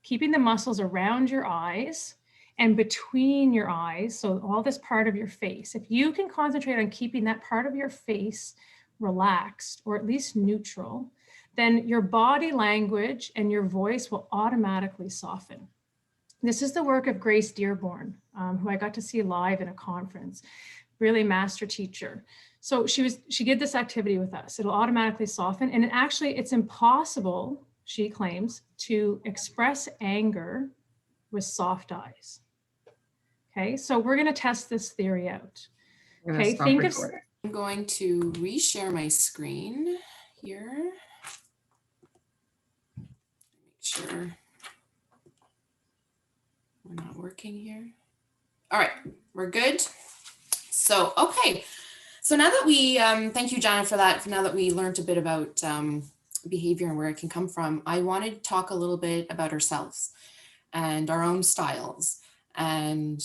Keeping the muscles around your eyes and between your eyes, so all this part of your face. If you can concentrate on keeping that part of your face relaxed or at least neutral, then your body language and your voice will automatically soften. This is the work of Grace Dearborn, who I got to see live in a conference, really master teacher. So she did this activity with us. It'll automatically soften, and it's impossible, she claims, to express anger with soft eyes. Okay, so we're gonna test this theory out. Okay, think of, I'm going to reshare my screen here. Make sure we're not working here. All right, we're good. So, okay. So now that we, thank you, Jana, for that. Now that we learned a bit about behavior and where it can come from, I wanted to talk a little bit about ourselves and our own styles and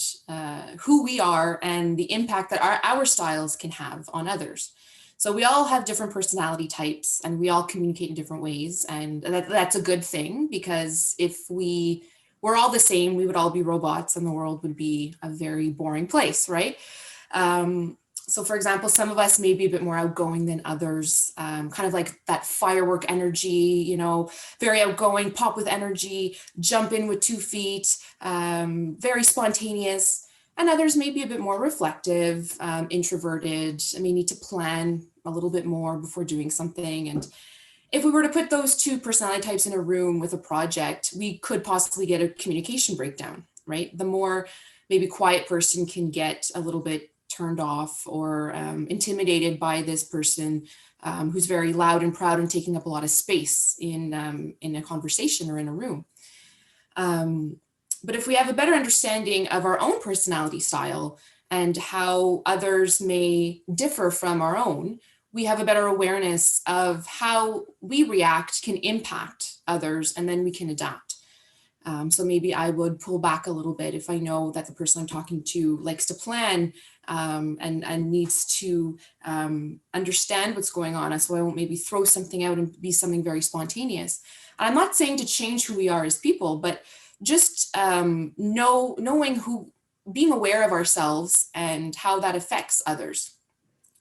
who we are and the impact that our styles can have on others. So we all have different personality types and we all communicate in different ways. And that's a good thing, because if we were all the same, we would all be robots and the world would be a very boring place, right? So for example, some of us may be a bit more outgoing than others, kind of like that firework energy, you know, very outgoing, pop with energy, jump in with 2 feet, very spontaneous. And others may be a bit more reflective, introverted, and may need to plan a little bit more before doing something. And if we were to put those two personality types in a room with a project, we could possibly get a communication breakdown, right? The more maybe quiet person can get a little bit turned off or intimidated by this person who's very loud and proud and taking up a lot of space in a conversation or in a room. But if we have a better understanding of our own personality style and how others may differ from our own, we have a better awareness of how we react can impact others, and then we can adapt. So maybe I would pull back a little bit if I know that the person I'm talking to likes to plan and needs to understand what's going on. And so I won't maybe throw something out and be something very spontaneous. And I'm not saying to change who we are as people, but just knowing being aware of ourselves and how that affects others.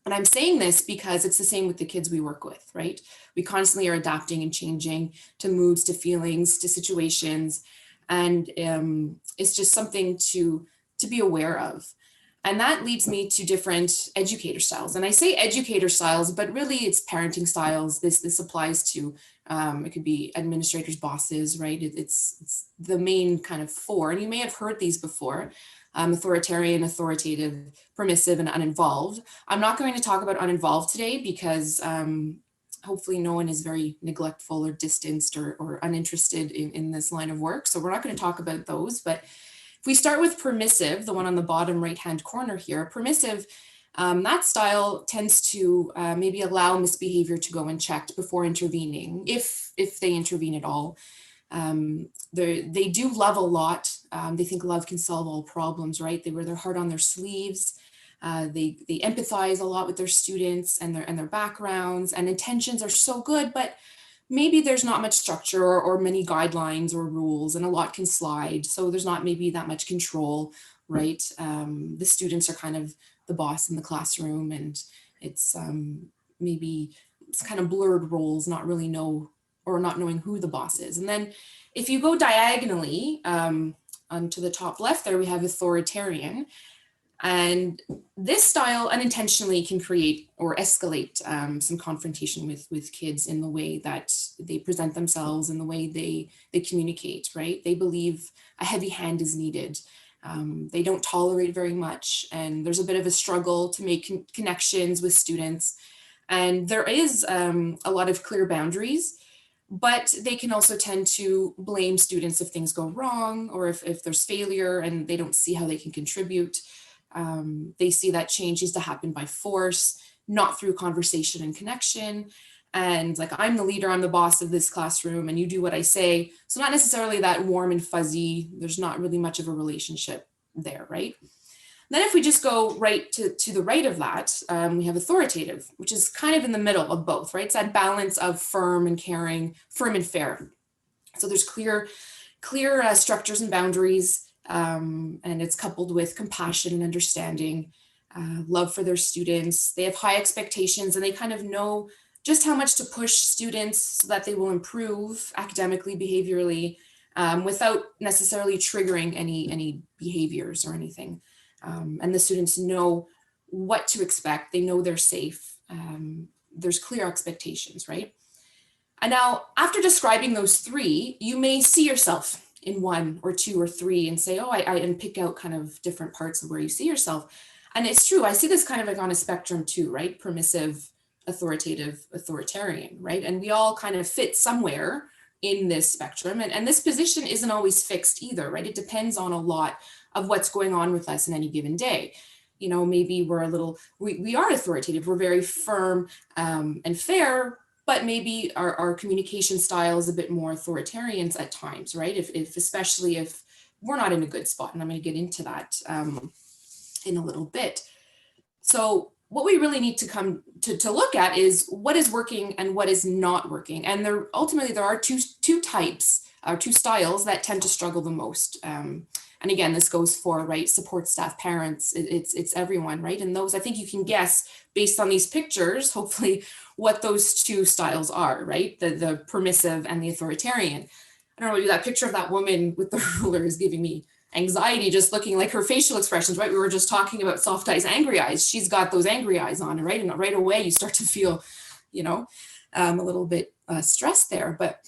And I'm saying this because it's the same with the kids we work with, right? We constantly are adapting and changing to moods, to feelings, to situations. And it's just something to be aware of. And that leads me to different educator styles. And I say educator styles, but really it's parenting styles. This applies to, it could be administrators, bosses, right? It's the main kind of four. And you may have heard these before. Authoritarian, authoritative, permissive, and uninvolved. I'm not going to talk about uninvolved today because hopefully no one is very neglectful or distanced or uninterested in this line of work. So we're not going to talk about those. But if we start with permissive, the one on the bottom right-hand corner here, permissive, that style tends to maybe allow misbehavior to go unchecked before intervening, if they intervene at all. They do love a lot. They think love can solve all problems, right? They wear their heart on their sleeves. They empathize a lot with their students and their backgrounds, and intentions are so good, but maybe there's not much structure or many guidelines or rules, and a lot can slide. So there's not maybe that much control, right? The students are kind of the boss in the classroom, and it's maybe it's kind of blurred roles, not knowing who the boss is. And then if you go diagonally onto the top left there, we have authoritarian. And this style unintentionally can create or escalate some confrontation with kids in the way that they present themselves and the way they communicate, right? They believe a heavy hand is needed. They don't tolerate very much, and there's a bit of a struggle to make connections with students. And there is a lot of clear boundaries, but they can also tend to blame students if things go wrong or if there's failure and they don't see how they can contribute. They see that change needs to happen by force, not through conversation and connection. And like, I'm the leader, I'm the boss of this classroom, and you do what I say. So not necessarily that warm and fuzzy, there's not really much of a relationship there, right? Then if we just go right to the right of that, we have authoritative, which is kind of in the middle of both, right? It's that balance of firm and caring, firm and fair. So there's clear structures and boundaries, and it's coupled with compassion and understanding, love for their students. They have high expectations, and they kind of know just how much to push students so that they will improve academically, behaviorally, without necessarily triggering any behaviors or anything. And the students know what to expect. They know they're safe. There's clear expectations, right? And now, after describing those three, you may see yourself in one or two or three and say, and pick out kind of different parts of where you see yourself. And it's true, I see this kind of like on a spectrum too, right? Permissive, authoritative, authoritarian, right? And we all kind of fit somewhere in this spectrum. And this position isn't always fixed either, right? It depends on a lot of what's going on with us in any given day. You know, maybe we are authoritative, we're very firm and fair, but maybe our communication style is a bit more authoritarian at times, right? Especially if we're not in a good spot, and I'm going to get into that in a little bit. So what we really need to come to look at is what is working and what is not working. And there are two types or two styles that tend to struggle the most. And again, this goes for, right, support staff, parents, it's everyone, right? And those, I think you can guess based on these pictures, hopefully, what those two styles are, right? The permissive and the authoritarian. I don't know, maybe that picture of that woman with the ruler is giving me anxiety, just looking like her facial expressions, right? We were just talking about soft eyes, angry eyes. She's got those angry eyes on, right? And right away you start to feel, a little bit stressed there. But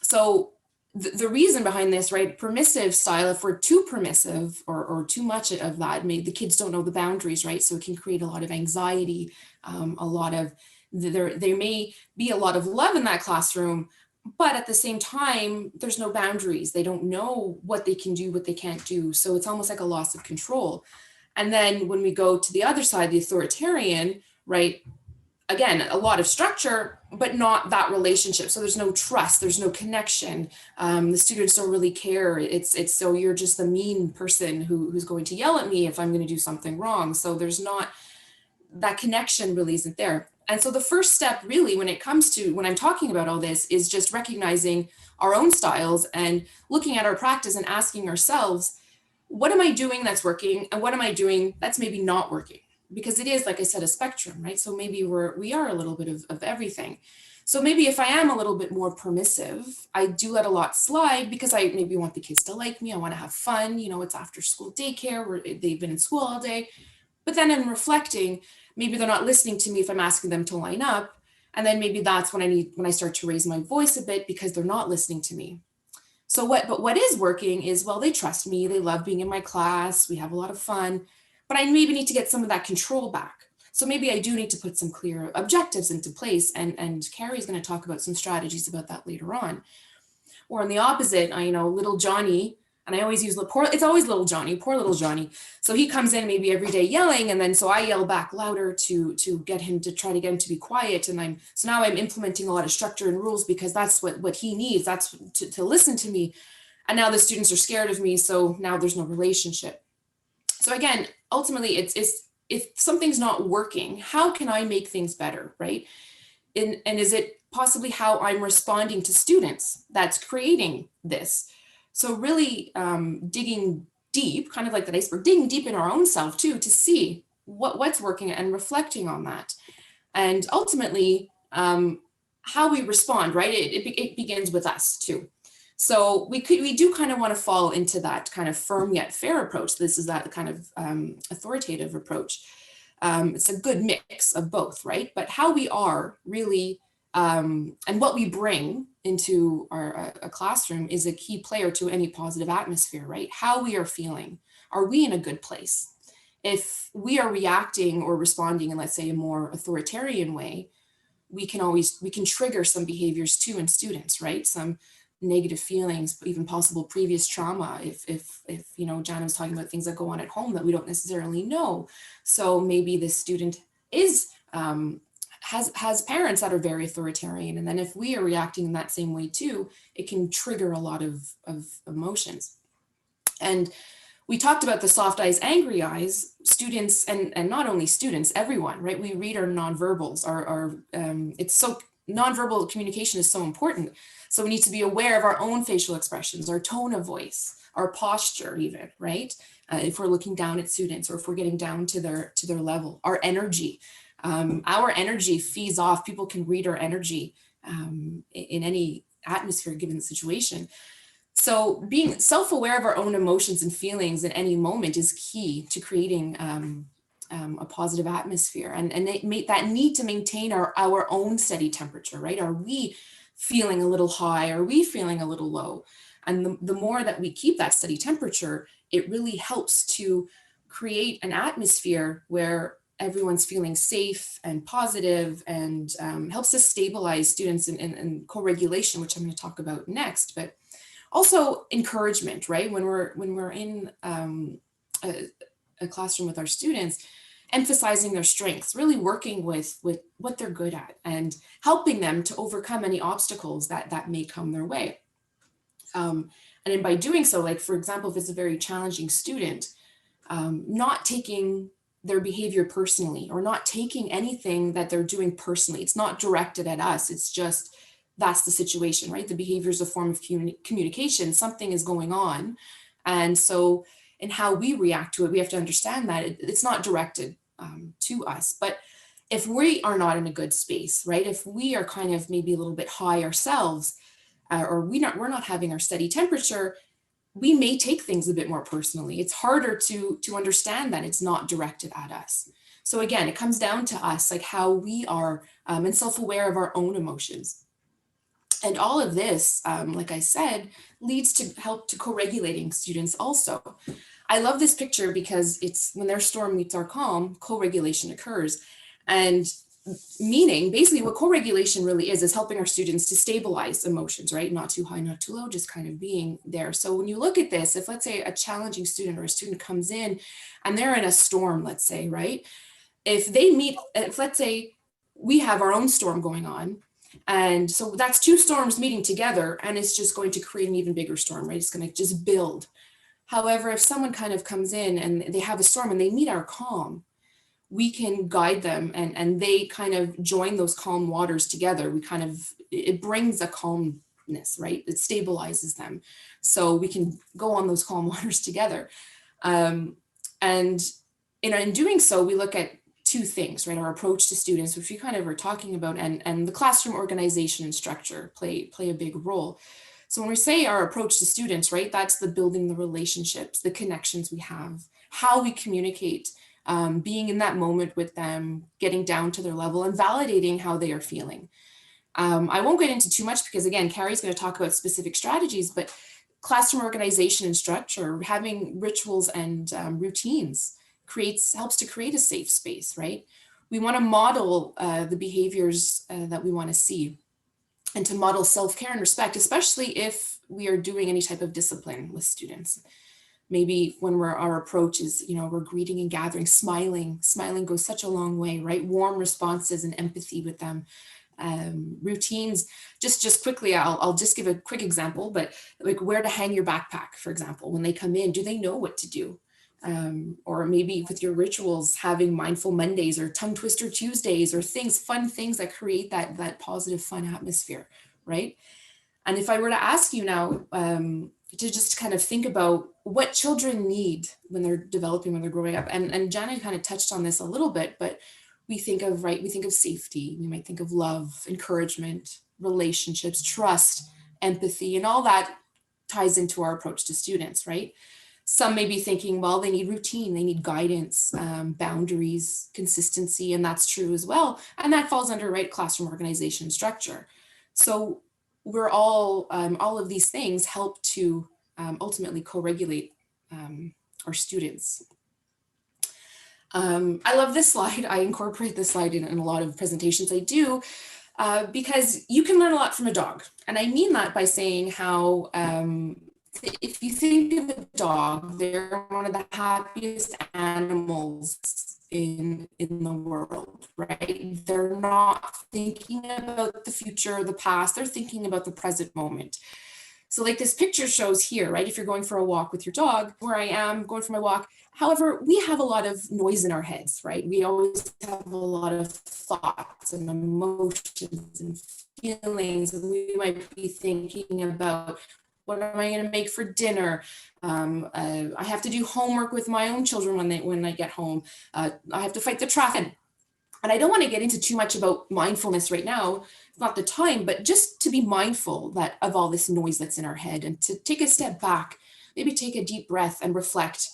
so the reason behind this, right, permissive style, if we're too permissive or too much of that, maybe the kids don't know the boundaries, right? So it can create a lot of anxiety, a lot of, there may be a lot of love in that classroom, but at the same time, there's no boundaries. They don't know what they can do, what they can't do. So it's almost like a loss of control. And then when we go to the other side, the authoritarian, right? Again, a lot of structure, but not that relationship. So there's no trust, there's no connection. The students don't really care. It's so you're just the mean person who's going to yell at me if I'm going to do something wrong. So there's not, that connection really isn't there. And so the first step really when it comes to, when I'm talking about all this, is just recognizing our own styles and looking at our practice and asking ourselves, what am I doing that's working? And what am I doing that's maybe not working? Because it is, like I said, a spectrum, right? So maybe we are a little bit of everything. So maybe if I am a little bit more permissive, I do let a lot slide because I maybe want the kids to like me. I want to have fun. You know, it's after school daycare where they've been in school all day. But then in reflecting, maybe they're not listening to me if I'm asking them to line up. And then maybe that's when I start to raise my voice a bit because they're not listening to me. So what is working is, well, they trust me. They love being in my class. We have a lot of fun, but I maybe need to get some of that control back. So maybe I do need to put some clear objectives into place. And Carrie's going to talk about some strategies about that later on. Or on the opposite, little Johnny, and I always use it's always little Johnny, poor little Johnny. So he comes in maybe every day yelling, and then so I yell back louder to get him to try to get him to be quiet. And so now I'm implementing a lot of structure and rules because that's what he needs. That's to listen to me. And now the students are scared of me. So now there's no relationship. So again, ultimately it's if something's not working, how can I make things better, right? And is it possibly how I'm responding to students that's creating this? So really digging deep, kind of like that iceberg, digging deep in our own self too, to see what's working and reflecting on that. And ultimately, how we respond, right? It begins with us too. So we do kind of want to fall into that kind of firm yet fair approach. This is that kind of authoritative approach. It's a good mix of both, right? But how we are really and what we bring into a classroom is a key player to any positive atmosphere, right? How we are feeling. Are we in a good place? If we are reacting or responding in, let's say, a more authoritarian way, we can trigger some behaviors too in students, right? Some negative feelings, even possible previous trauma. If Jana was talking about things that go on at home that we don't necessarily know. So maybe this student is has parents that are very authoritarian. And then if we are reacting in that same way too, it can trigger a lot of emotions. And we talked about the soft eyes, angry eyes, students, and not only students, everyone, right? We read our nonverbals, nonverbal communication is so important. So we need to be aware of our own facial expressions, our tone of voice, our posture even, right? If we're looking down at students or if we're getting down to their level, our energy. Our energy feeds off, people can read our energy in any atmosphere given the situation. So being self-aware of our own emotions and feelings at any moment is key to creating a positive atmosphere and that need to maintain our own steady temperature, right? Are we feeling a little high? Are we feeling a little low? And the more that we keep that steady temperature, it really helps to create an atmosphere where everyone's feeling safe and positive and helps to stabilize students in co-regulation, which I'm going to talk about next, but also encouragement, right? When we're in a classroom with our students, emphasizing their strengths, really working with what they're good at and helping them to overcome any obstacles that may come their way. And then by doing so, like, for example, if it's a very challenging student, not taking their behavior personally or not taking anything that they're doing personally. It's not directed at us. It's just, that's the situation, right? The behavior is a form of communication. Something is going on. And so in how we react to it, we have to understand that it's not directed to us. But if we are not in a good space, right? If we are kind of maybe a little bit high ourselves, or we're not having our steady temperature, we may take things a bit more personally. It's harder to understand that it's not directed at us. So again, it comes down to us, like how we are and self-aware of our own emotions. And all of this, like I said, leads to help to co-regulating students also. I love this picture because it's when their storm meets our calm, co-regulation occurs. And meaning basically what co-regulation really is helping our students to stabilize emotions, right? Not too high, not too low, just kind of being there. So when you look at this, if let's say a challenging student or a student comes in and they're in a storm, let's say, right? If let's say we have our own storm going on, and so that's two storms meeting together, and it's just going to create an even bigger storm, right? It's going to just build. However, if someone kind of comes in and they have a storm and they meet our calm, we can guide them and they kind of join those calm waters together. It brings a calmness, right? It stabilizes them. So we can go on those calm waters together. And in doing so, we look at two things, right? Our approach to students, which we kind of were talking about, and the classroom organization and structure play a big role. So when we say our approach to students, right, that's the building the relationships, the connections we have, how we communicate, being in that moment with them, getting down to their level and validating how they are feeling. I won't get into too much because again, Carrie's going to talk about specific strategies, but classroom organization and structure, having rituals and routines helps to create a safe space, right? We want to model the behaviors that we want to see and to model self-care and respect, especially if we are doing any type of discipline with students. Maybe when our approach is, we're greeting and gathering, smiling goes such a long way, right? Warm responses and empathy with them. Routines, just quickly, I'll just give a quick example, but like where to hang your backpack, for example, when they come in, do they know what to do? Or maybe with your rituals, having mindful Mondays or tongue twister Tuesdays or fun things that create that positive, fun atmosphere, right? And if I were to ask you now to just kind of think about what children need when they're developing, when they're growing up, and Janet kind of touched on this a little bit, but we think of safety, we might think of love, encouragement, relationships, trust, empathy, and all that ties into our approach to students, right? Some may be thinking, well, they need routine, they need guidance, boundaries, consistency, and that's true as well. And that falls under, right, classroom organization structure. So we're all of these things help to ultimately co-regulate our students. I love this slide. I incorporate this slide in a lot of presentations I do because you can learn a lot from a dog. And I mean that by saying how if you think of a dog, they're one of the happiest animals in the world, right? They're not thinking about the future, the past, they're thinking about the present moment. So like this picture shows here, right? If you're going for a walk with your dog, where I am going for my walk. However, we have a lot of noise in our heads, right? We always have a lot of thoughts and emotions and feelings. And we might be thinking about, what am I going to make for dinner? I have to do homework with my own children when I get home. I have to fight the traffic. And I don't want to get into too much about mindfulness right now. It's not the time, but just to be mindful of all this noise that's in our head and to take a step back, maybe take a deep breath and reflect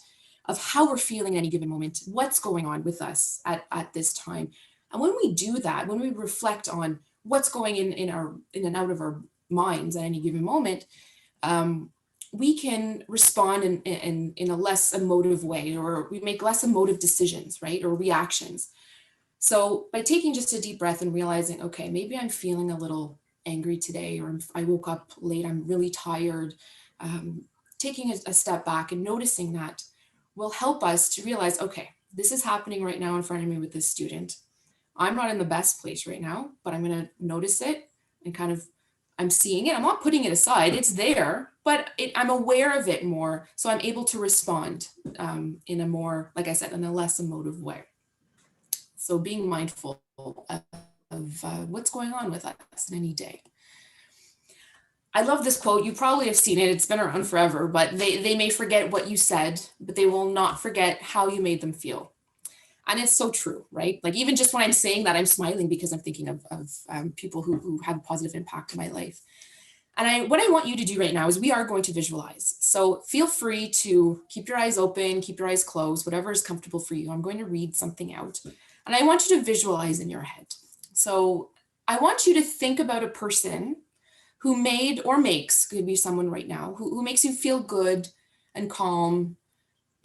of how we're feeling at any given moment, what's going on with us at this time. And when we do that, when we reflect on what's going in and out of our minds at any given moment, we can respond in a less emotive way, or we make less emotive decisions, right? Or reactions. So by taking just a deep breath and realizing, okay, maybe I'm feeling a little angry today, or I woke up late, I'm really tired. Taking a step back and noticing that will help us to realize, okay, this is happening right now in front of me with this student. I'm not in the best place right now, but I'm going to notice it and I'm seeing it. I'm not putting it aside. It's there, but I'm aware of it more. So I'm able to respond in a more, like I said, in a less emotive way. So being mindful of what's going on with us in any day. I love this quote. You probably have seen it. It's been around forever, but they may forget what you said, but they will not forget how you made them feel. And it's so true, right? Like even just when I'm saying that, I'm smiling because I'm thinking of people who have a positive impact in my life. And what I want you to do right now is we are going to visualize. So feel free to keep your eyes open, keep your eyes closed, whatever is comfortable for you. I'm going to read something out and I want you to visualize in your head. So I want you to think about a person who made or makes, could be someone right now, who makes you feel good and calm,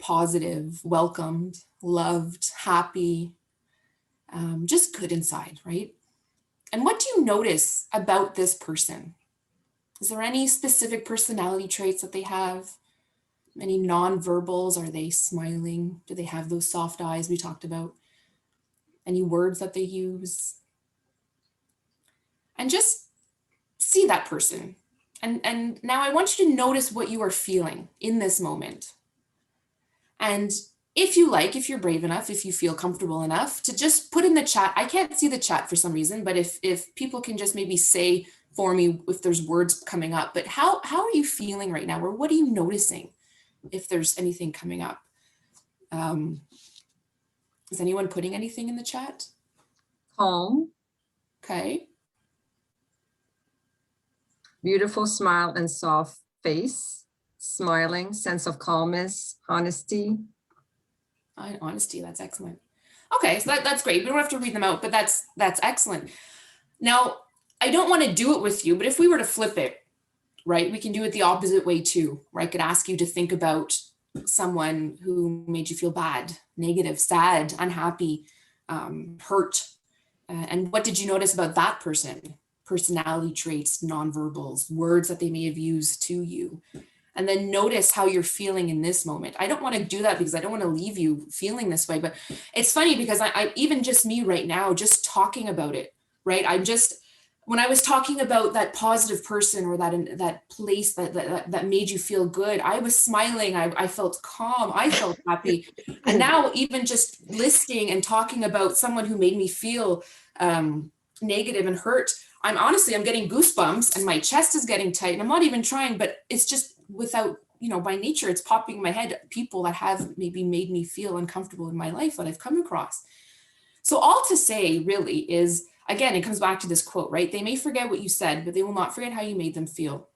positive, welcomed, loved, happy, just good inside, right? And what do you notice about this person? Is there any specific personality traits that they have? Any nonverbals? Are they smiling? Do they have those soft eyes we talked about? Any words that they use? And just see that person. And now I want you to notice what you are feeling in this moment. And if you like, if you're brave enough, if you feel comfortable enough to just put in the chat, I can't see the chat for some reason, but if people can just maybe say for me if there's words coming up, but how are you feeling right now? Or what are you noticing if there's anything coming up? Is anyone putting anything in the chat? Calm, Okay. beautiful smile and soft face, smiling, sense of calmness, honesty. Honesty, that's excellent. Okay, so that's great. We don't have to read them out, but that's excellent. Now, I don't want to do it with you, but if we were to flip it, right, we can do it the opposite way too, right? I could ask you to think about someone who made you feel bad, negative, sad, unhappy, hurt. And what did you notice about that person? Personality traits, nonverbals, words that they may have used to you. And then notice how you're feeling in this moment. I don't want to do that because I don't want to leave you feeling this way, but it's funny because I even just me right now, just talking about it, right? When I was talking about that positive person or that place that made you feel good, I was smiling. I felt calm. I felt happy. And now even just listening and talking about someone who made me feel negative and hurt, I'm getting goosebumps and my chest is getting tight and I'm not even trying, but it's just without, by nature, it's popping in my head, people that have maybe made me feel uncomfortable in my life that I've come across. So all to say really is, again, it comes back to this quote, right? They may forget what you said, but they will not forget how you made them feel.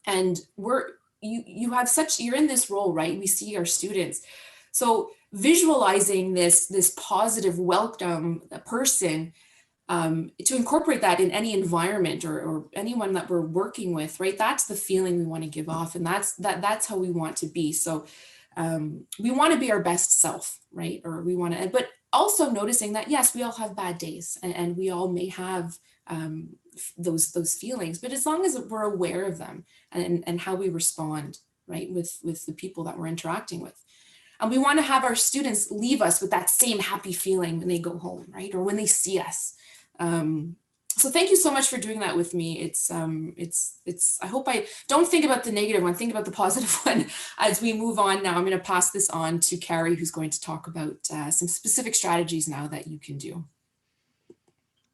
And you're in this role, right? We see our students. So visualizing this positive, welcome person, to incorporate that in any environment or anyone that we're working with, right? That's the feeling we want to give off. And that's how we want to be. So we want to be our best self, right? Or we want to, but also noticing that, yes, we all have bad days and we all may have those feelings, but as long as we're aware of them and how we respond, right? With the people that we're interacting with. And we want to have our students leave us with that same happy feeling when they go home, right? Or when they see us. So thank you so much for doing that with me. I hope I don't think about the negative one, think about the positive one as we move on now. I'm going to pass this on to Carrie, who's going to talk about some specific strategies now that you can do.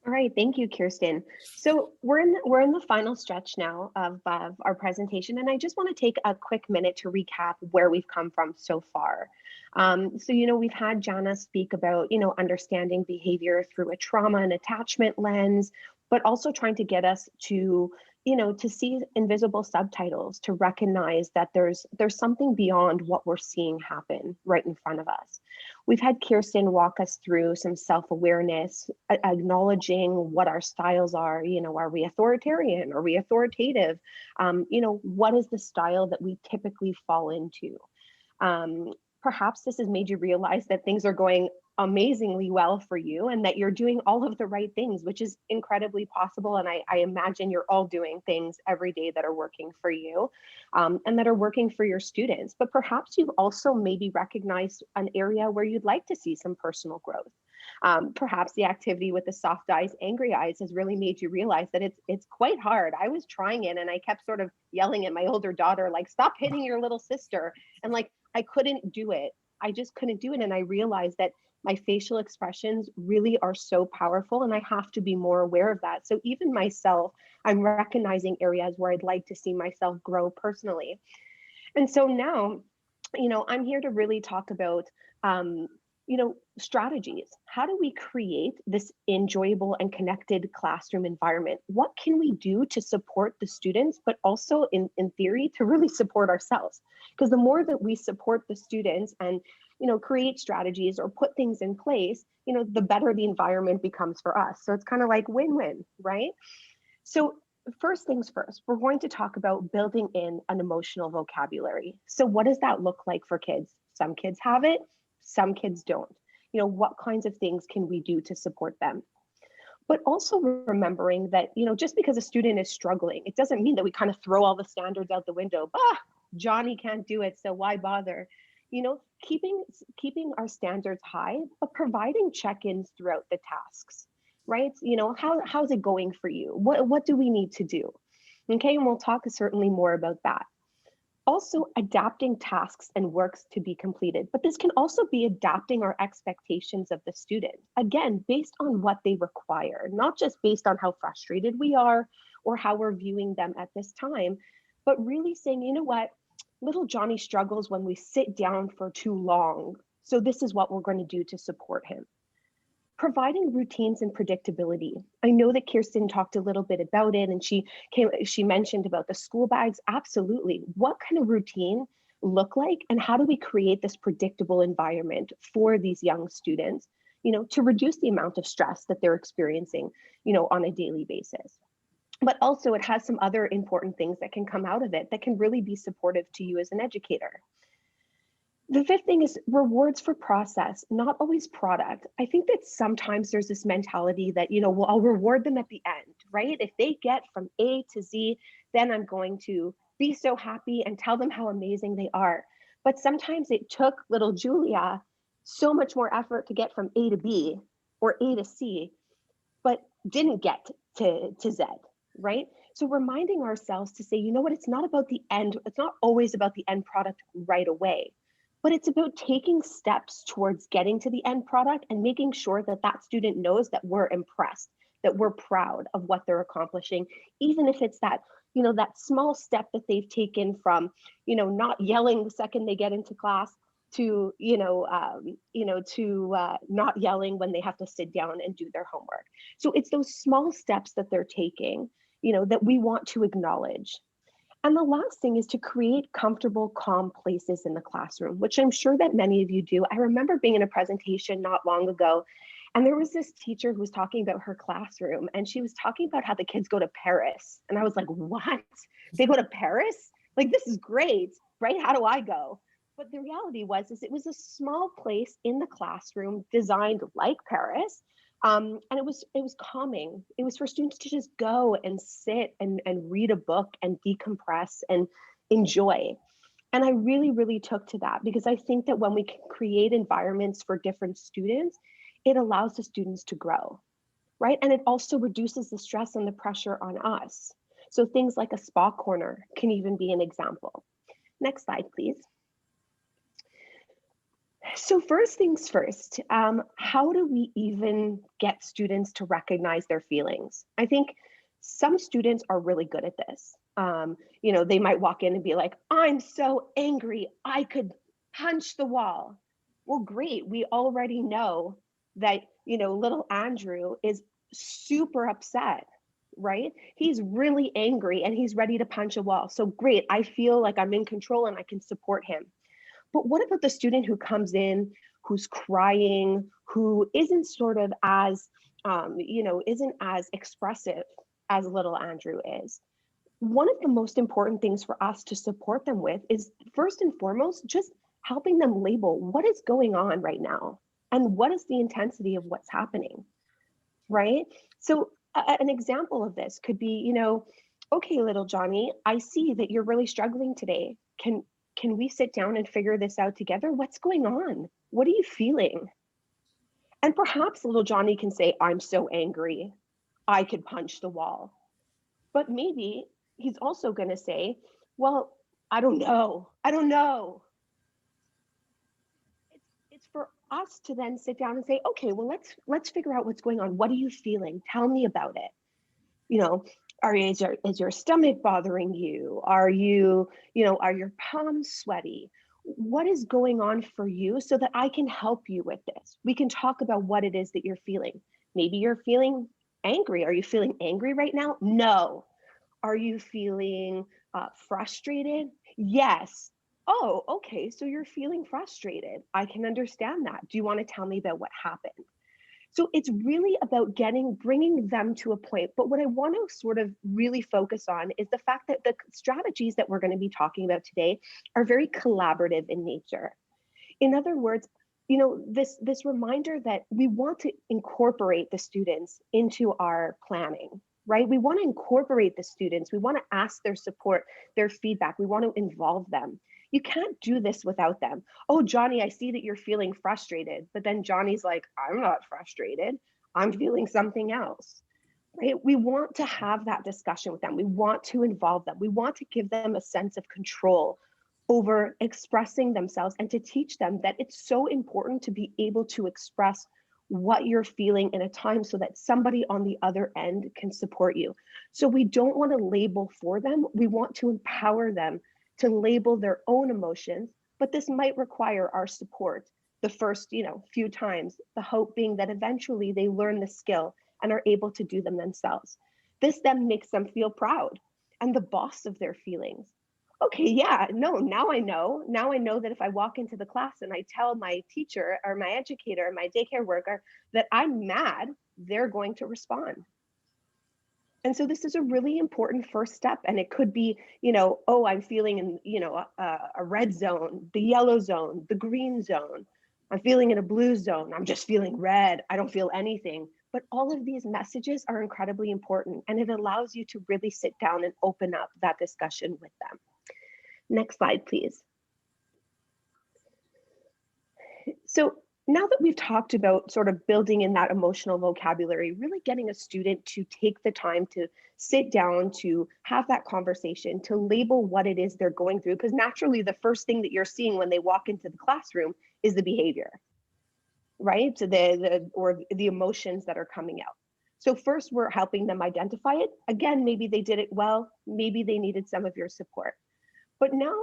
All right, thank you, Kirsten. So we're in the final stretch now of our presentation, and I just want to take a quick minute to recap where we've come from so far. So we've had Jana speak about understanding behavior through a trauma and attachment lens, but also trying to get us to to see invisible subtitles, to recognize that there's something beyond what we're seeing happen right in front of us. We've had Kirsten walk us through some self-awareness, acknowledging what our styles are. Are we authoritarian? Are we authoritative? What is the style that we typically fall into? Perhaps this has made you realize that things are going amazingly well for you and that you're doing all of the right things, which is incredibly possible. And I imagine you're all doing things every day that are working for you and that are working for your students. But perhaps you've also maybe recognized an area where you'd like to see some personal growth. Perhaps the activity with the soft eyes, angry eyes has really made you realize that it's quite hard. I was trying it and I kept sort of yelling at my older daughter, like, stop hitting your little sister. And like, I couldn't do it. I just couldn't do it. And I realized that my facial expressions really are so powerful and I have to be more aware of that. So even myself, I'm recognizing areas where I'd like to see myself grow personally. And so now, I'm here to really talk about strategies. How do we create this enjoyable and connected classroom environment? What can we do to support the students, but also in theory, to really support ourselves? Because the more that we support the students and, create strategies or put things in place, the better the environment becomes for us. So it's kind of like win-win, right? So first things first, we're going to talk about building in an emotional vocabulary. So what does that look like for kids? Some kids have it, some kids don't. What kinds of things can we do to support them? But also remembering that, just because a student is struggling, it doesn't mean that we kind of throw all the standards out the window. Johnny can't do it, so why bother? Keeping our standards high, but providing check-ins throughout the tasks, right? How's it going for you? What do we need to do? Okay, and we'll talk certainly more about that. Also, adapting tasks and works to be completed, but this can also be adapting our expectations of the student, again, based on what they require, not just based on how frustrated we are or how we're viewing them at this time, but really saying, you know what, little Johnny struggles when we sit down for too long. So this is what we're going to do to support him. Providing routines and predictability. I know that Kirsten talked a little bit about it, and she mentioned about the school bags. Absolutely. What kind of routine look like, and how do we create this predictable environment for these young students, to reduce the amount of stress that they're experiencing, on a daily basis. But also it has some other important things that can come out of it that can really be supportive to you as an educator. The fifth thing is rewards for process, not always product. I think that sometimes there's this mentality that, well, I'll reward them at the end, right? If they get from A to Z, then I'm going to be so happy and tell them how amazing they are. But sometimes it took little Julia so much more effort to get from A to B or A to C, but didn't get to Z, right? So reminding ourselves to say, you know what, it's not about the end. It's not always about the end product right away. But it's about taking steps towards getting to the end product and making sure that that student knows that we're impressed, that we're proud of what they're accomplishing, even if it's that, that small step that they've taken from, not yelling the second they get into class to, not yelling when they have to sit down and do their homework. So it's those small steps that they're taking, that we want to acknowledge. And the last thing is to create comfortable, calm places in the classroom, which I'm sure that many of you do. I remember being in a presentation not long ago, and there was this teacher who was talking about her classroom, and she was talking about how the kids go to Paris. And I was like, what? They go to Paris? Like, this is great, right? How do I go? But the reality was, it was a small place in the classroom designed like Paris. And it was calming. It was for students to just go and sit and read a book and decompress and enjoy. And I really, really took to that, because I think that when we can create environments for different students, it allows the students to grow, right? And it also reduces the stress and the pressure on us. So things like a spa corner can even be an example. Next slide, please. So first things first, how do we even get students to recognize their feelings? I think some students are really good at this. They might walk in and be like, I'm so angry, I could punch the wall. Well, great, we already know that, little Andrew is super upset, right? He's really angry and he's ready to punch a wall. So great, I feel like I'm in control and I can support him. But what about the student who comes in, who's crying, who isn't sort of as, isn't as expressive as little Andrew is? One of the most important things for us to support them with is, first and foremost, just helping them label what is going on right now and what is the intensity of what's happening, right? So an example of this could be, okay, little Johnny, I see that you're really struggling today. Can we sit down and figure this out together? What's going on? What are you feeling? And perhaps little Johnny can say, I'm so angry, I could punch the wall. But maybe he's also going to say, well, I don't know. It's for us to then sit down and say, okay, well, let's figure out what's going on. What are you feeling? Tell me about it. Is your stomach bothering you? Are your palms sweaty? what is going on for you so that I can help you with this. We can talk about what it is that you're feeling. Maybe you're feeling angry. Are you feeling angry right now? No. Are you feeling frustrated? Yes. Oh, okay. So you're feeling frustrated. I can understand that. Do you want to tell me about what happened? So it's really about bringing them to a point. But what I want to sort of really focus on is the fact that the strategies that we're going to be talking about today are very collaborative in nature. In other words, this reminder that we want to incorporate the students into our planning, right? We want to incorporate the students. We want to ask their support, their feedback. We want to involve them. You can't do this without them. Oh, Johnny, I see that you're feeling frustrated, but then Johnny's like, I'm not frustrated. I'm feeling something else, right? We want to have that discussion with them. We want to involve them. We want to give them a sense of control over expressing themselves and to teach them that it's so important to be able to express what you're feeling in a time so that somebody on the other end can support you. So we don't want to label for them. We want to empower them to label their own emotions, but this might require our support the first, few times, the hope being that eventually they learn the skill and are able to do them themselves. This then makes them feel proud and the boss of their feelings. Okay, yeah, no, now I know. Now I know that if I walk into the class and I tell my teacher or my educator or my daycare worker that I'm mad, they're going to respond. And so this is a really important first step. And it could be, oh, I'm feeling in, a red zone, the yellow zone, the green zone. I'm feeling in a blue zone. I'm just feeling red. I don't feel anything. But all of these messages are incredibly important. And it allows you to really sit down and open up that discussion with them. Next slide, please. So now that we've talked about sort of building in that emotional vocabulary, really getting a student to take the time to sit down, to have that conversation, to label what it is they're going through, because naturally the first thing that you're seeing when they walk into the classroom is the behavior, right? So the emotions that are coming out. So first we're helping them identify it. Again, maybe they did it well, maybe they needed some of your support. But now,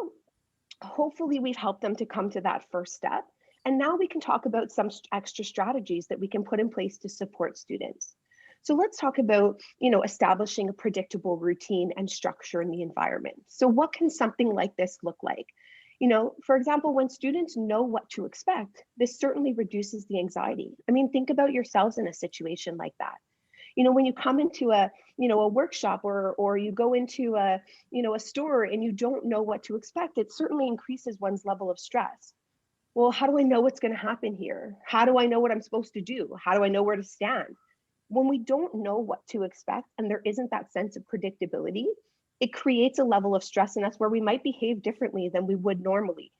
hopefully we've helped them to come to that first step. And now we can talk about some extra strategies that we can put in place to support students. So let's talk about, establishing a predictable routine and structure in the environment. So what can something like this look like? For example, when students know what to expect, this certainly reduces the anxiety. I mean, think about yourselves in a situation like that. When you come into a workshop or you go into a store and you don't know what to expect, it certainly increases one's level of stress. Well, how do I know what's going to happen here? How do I know what I'm supposed to do? How do I know where to stand? When we don't know what to expect and there isn't that sense of predictability, it creates a level of stress, and that's where we might behave differently than we would normally.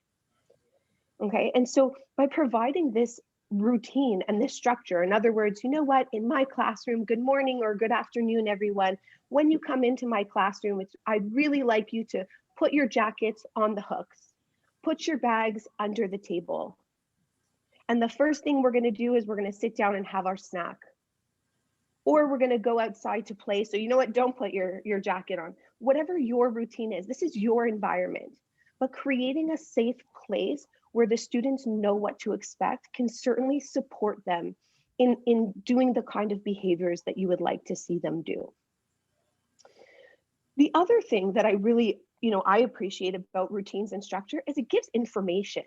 Okay, and so by providing this routine and this structure, in other words, you know what, in my classroom, good morning or good afternoon, everyone. When you come into my classroom, I'd really like you to put your jackets on the hooks, put your bags under the table. And the first thing we're going to do is we're going to sit down and have our snack. Or we're going to go outside to play. So you know what, don't put your jacket on. Whatever your routine is, this is your environment. But creating a safe place where the students know what to expect can certainly support them in doing the kind of behaviors that you would like to see them do. The other thing that I really, I appreciate about routines and structure is it gives information.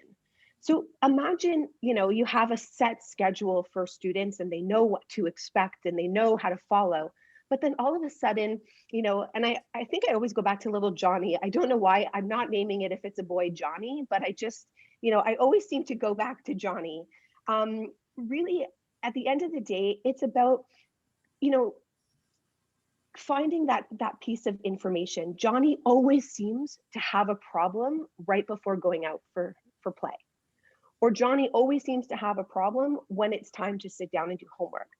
So imagine, you have a set schedule for students and they know what to expect and they know how to follow. But then all of a sudden, and I think I always go back to little Johnny. I don't know why I'm not naming it if it's a boy Johnny, but I just, I always seem to go back to Johnny. Really, at the end of the day, it's about, finding that piece of information. Johnny always seems to have a problem right before going out for play. Or Johnny always seems to have a problem when it's time to sit down and do homework.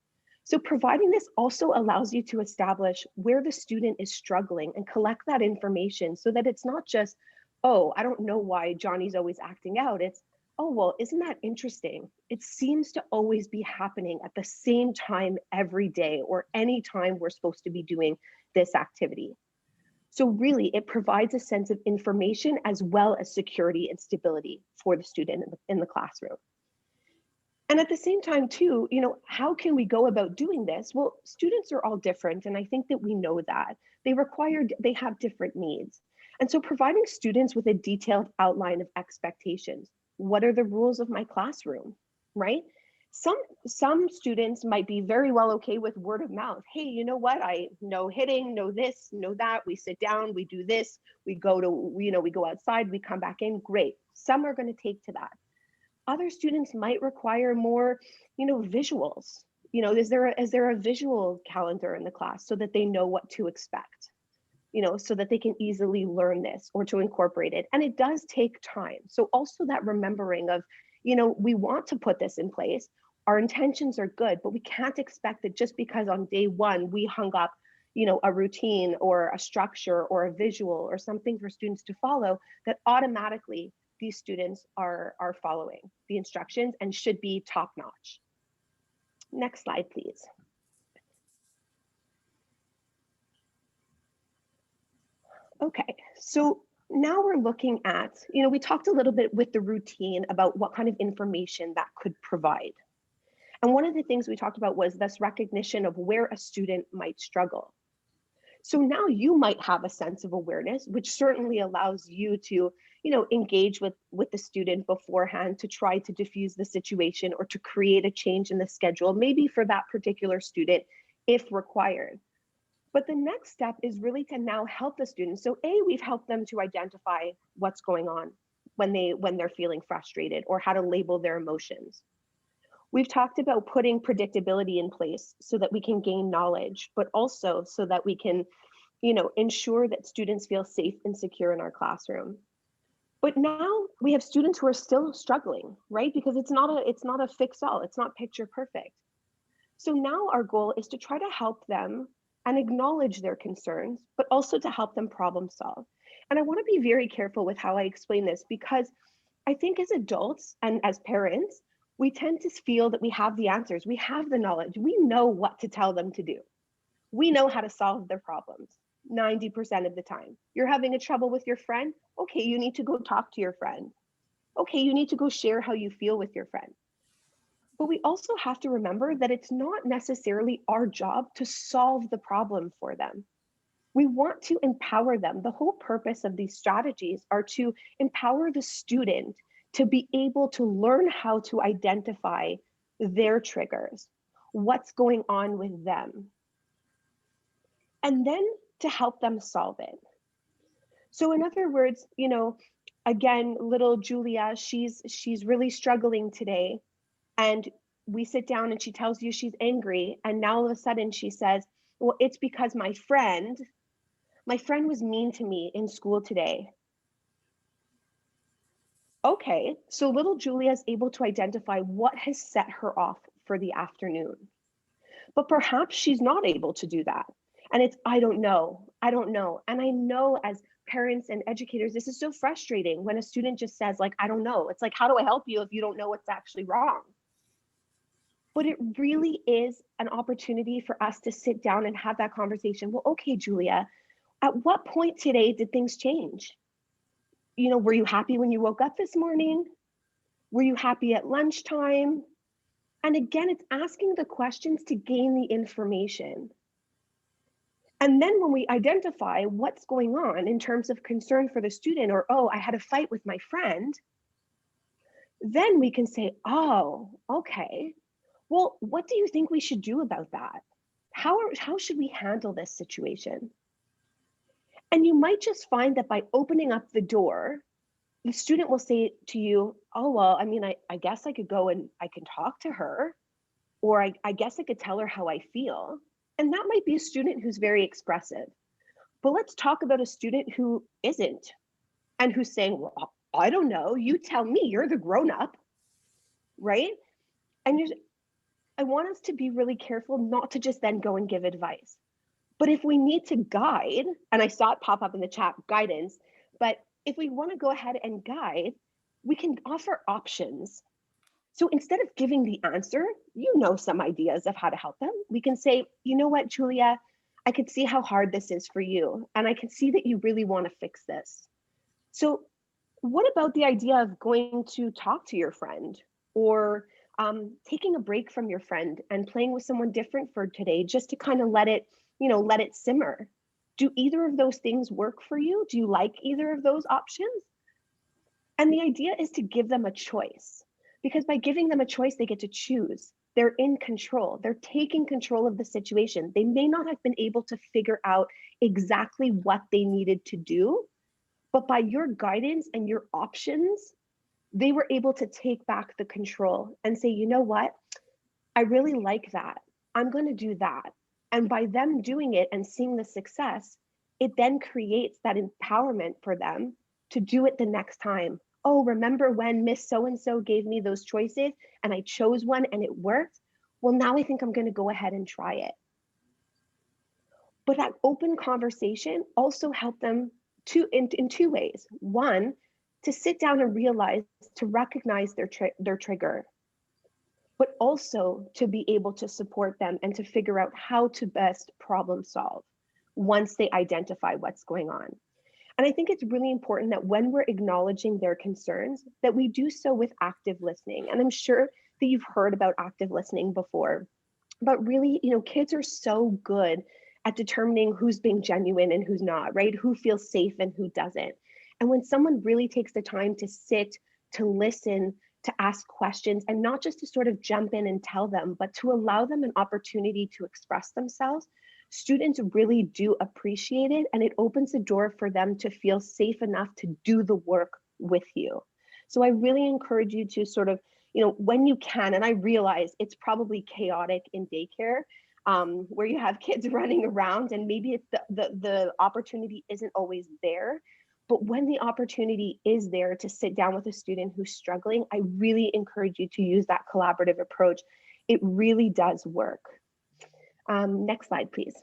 So providing this also allows you to establish where the student is struggling and collect that information so that it's not just, oh, I don't know why Johnny's always acting out. It's, oh, well, isn't that interesting? It seems to always be happening at the same time every day or any time we're supposed to be doing this activity. So really, it provides a sense of information as well as security and stability for the student in the classroom. And at the same time too, how can we go about doing this? Well, students are all different, and I think that we know that. They have different needs. And so providing students with a detailed outline of expectations. What are the rules of my classroom, right? Some students might be very well okay with word of mouth. Hey, you know what? I know hitting, know this, know that. We sit down, we do this, we go outside, we come back in. Great. Some are going to take to that. Other students might require more, visuals. Is there a visual calendar in the class so that they know what to expect? So that they can easily learn this or to incorporate it. And it does take time. So also that remembering of, we want to put this in place. Our intentions are good, but we can't expect that just because on day one we hung up, a routine or a structure or a visual or something for students to follow, that automatically these students are following the instructions and should be top notch. Next slide, please. Okay, so now we're looking at, we talked a little bit with the routine about what kind of information that could provide. And one of the things we talked about was this recognition of where a student might struggle. So now you might have a sense of awareness, which certainly allows you to, engage with the student beforehand to try to diffuse the situation or to create a change in the schedule, maybe for that particular student if required. But the next step is really to now help the students. So we've helped them to identify what's going on when they're feeling frustrated or how to label their emotions. We've talked about putting predictability in place so that we can gain knowledge, but also so that we can, ensure that students feel safe and secure in our classroom. But now we have students who are still struggling, right? Because it's not a fix-all, it's not picture perfect. So now our goal is to try to help them and acknowledge their concerns, but also to help them problem solve. And I want to be very careful with how I explain this, because I think as adults and as parents, we tend to feel that we have the answers, we have the knowledge, we know what to tell them to do. We know how to solve their problems 90% of the time. You're having a trouble with your friend? Okay, you need to go talk to your friend. Okay, you need to go share how you feel with your friend. But we also have to remember that it's not necessarily our job to solve the problem for them. We want to empower them. The whole purpose of these strategies are to empower the student to be able to learn how to identify their triggers, what's going on with them, and then to help them solve it. So in other words, again, little Julia, she's really struggling today. And we sit down and she tells you she's angry. And now all of a sudden she says, well, it's because my friend was mean to me in school today. Okay, so little Julia is able to identify what has set her off for the afternoon. But perhaps she's not able to do that. And it's, I don't know. And I know as parents and educators, this is so frustrating when a student just says like, I don't know. It's like, how do I help you if you don't know what's actually wrong? But it really is an opportunity for us to sit down and have that conversation. Well, okay, Julia, at what point today did things change? Were you happy when you woke up this morning? Were you happy at lunchtime? And again, it's asking the questions to gain the information. And then when we identify what's going on in terms of concern for the student, or, oh, I had a fight with my friend, then we can say, oh, okay, well, what do you think we should do about that? How should we handle this situation? And you might just find that by opening up the door, the student will say to you, oh, well, I mean, I guess I could go and I can talk to her, or I guess I could tell her how I feel. And that might be a student who's very expressive. But let's talk about a student who isn't, and who's saying, well, I don't know, you tell me, you're the grown-up, right? And I want us to be really careful not to just then go and give advice. But if we need to guide, and I saw it pop up in the chat, guidance, but if we want to go ahead and guide, we can offer options. So instead of giving the answer, some ideas of how to help them. We can say, you know what, Julia, I could see how hard this is for you, and I can see that you really want to fix this. So what about the idea of going to talk to your friend, or taking a break from your friend and playing with someone different for today, just to kind of let it, let it simmer? Do either of those things work for you? Do you like either of those options? And the idea is to give them a choice, because by giving them a choice, they get to choose. They're in control. They're taking control of the situation. They may not have been able to figure out exactly what they needed to do, but by your guidance and your options, they were able to take back the control and say, you know what? I really like that. I'm going to do that. And by them doing it and seeing the success, it then creates that empowerment for them to do it the next time. Oh, remember when Miss So-and-so gave me those choices and I chose one and it worked? Well, now I think I'm going to go ahead and try it. But that open conversation also helped them in two ways. One, to sit down and realize, to recognize their trigger, but also to be able to support them and to figure out how to best problem solve once they identify what's going on. And I think it's really important that when we're acknowledging their concerns, that we do so with active listening. And I'm sure that you've heard about active listening before, but really, kids are so good at determining who's being genuine and who's not, right? Who feels safe and who doesn't. And when someone really takes the time to sit, to listen, to ask questions, and not just to sort of jump in and tell them, but to allow them an opportunity to express themselves, students really do appreciate it, and it opens the door for them to feel safe enough to do the work with you. So I really encourage you to sort of, when you can, and I realize it's probably chaotic in daycare, where you have kids running around and maybe it's the opportunity isn't always there. But when the opportunity is there to sit down with a student who's struggling, I really encourage you to use that collaborative approach. It really does work. Next slide, please.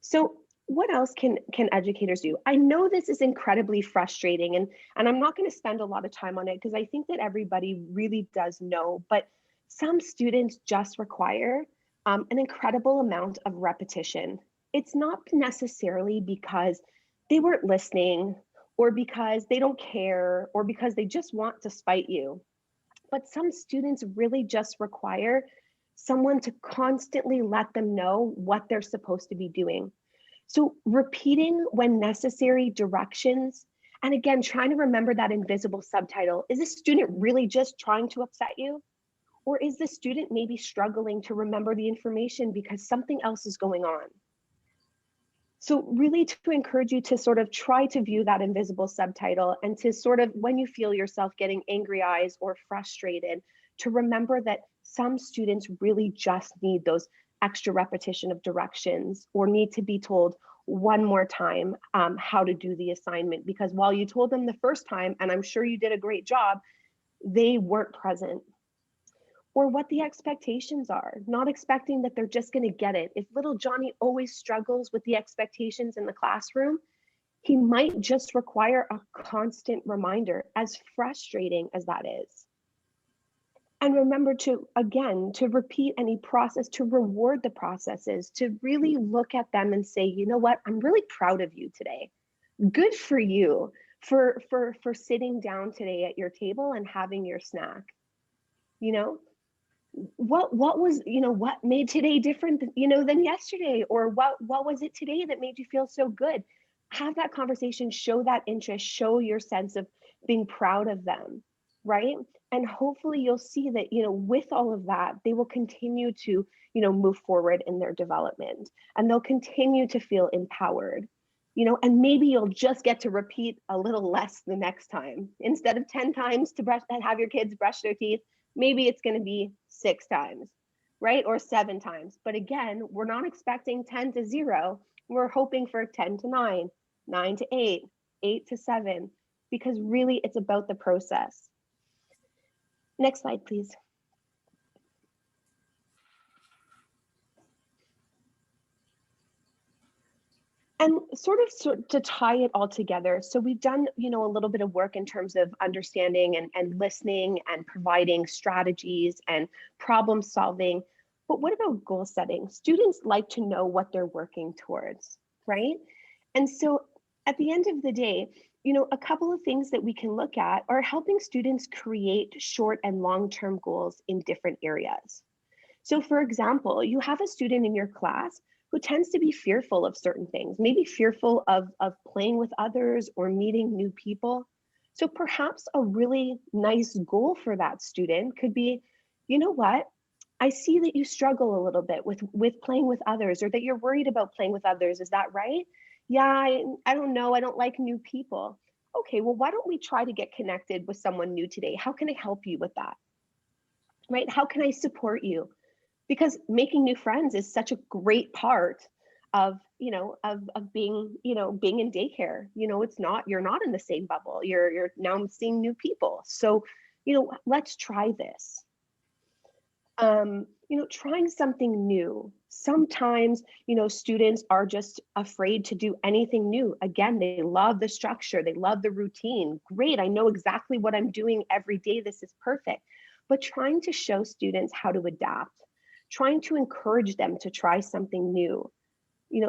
So what else can educators do? I know this is incredibly frustrating, and I'm not going to spend a lot of time on it because I think that everybody really does know, but some students just require an incredible amount of repetition. It's not necessarily because they weren't listening or because they don't care or because they just want to spite you. But some students really just require someone to constantly let them know what they're supposed to be doing. So repeating when necessary directions, and again, trying to remember that invisible subtitle. Is this student really just trying to upset you? Or is the student maybe struggling to remember the information because something else is going on? So really to encourage you to sort of try to view that invisible subtitle and to sort of, when you feel yourself getting angry eyes or frustrated, to remember that some students really just need those extra repetition of directions or need to be told one more time how to do the assignment, because while you told them the first time, and I'm sure you did a great job, they weren't present. Or what the expectations are, not expecting that they're just going to get it. If little Johnny always struggles with the expectations in the classroom, he might just require a constant reminder, as frustrating as that is. And remember to, again, to repeat any process, to reward the processes, to really look at them and say, you know what, I'm really proud of you today. Good for you for sitting down today at your table and having your snack. What was, what made today different, than yesterday? Or what was it today that made you feel so good? Have that conversation, show that interest, show your sense of being proud of them, right? And hopefully you'll see that, with all of that, they will continue to, move forward in their development, and they'll continue to feel empowered, and maybe you'll just get to repeat a little less the next time. Instead of 10 times to have your kids brush their teeth, maybe it's going to be 6 times, right? Or 7 times. But again, we're not expecting 10 to 0. We're hoping for 10 to 9, 9 to 8, 8 to 7, because really it's about the process. Next slide, please. And sort to tie it all together, so we've done, a little bit of work in terms of understanding and listening and providing strategies and problem solving. But what about goal setting? Students like to know what they're working towards, right? And so at the end of the day, a couple of things that we can look at are helping students create short and long-term goals in different areas. So for example, you have a student in your class who tends to be fearful of certain things, maybe fearful of playing with others or meeting new people. So perhaps a really nice goal for that student could be, you know what? I see that you struggle a little bit with playing with others, or that you're worried about playing with others. Is that right? Yeah, I don't know. I don't like new people. Okay, well, why don't we try to get connected with someone new today? How can I help you with that? Right? How can I support you? Because making new friends is such a great part of being being in daycare. It's not, you're not in the same bubble, you're now seeing new people. So let's try this. Trying something new. Sometimes students are just afraid to do anything new. Again, they love the structure, they love the routine. Great, I know exactly what I'm doing every day, this is perfect. But trying to show students how to adapt, trying to encourage them to try something new,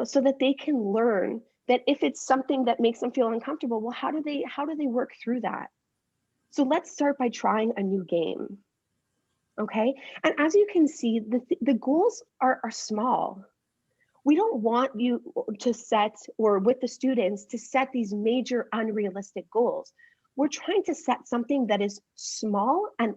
so that they can learn that if it's something that makes them feel uncomfortable, well, how do they work through that? So let's start by trying a new game. Okay. And as you can see, the goals are small. We don't want you to set, or with the students, to set these major unrealistic goals. We're trying to set something that is small and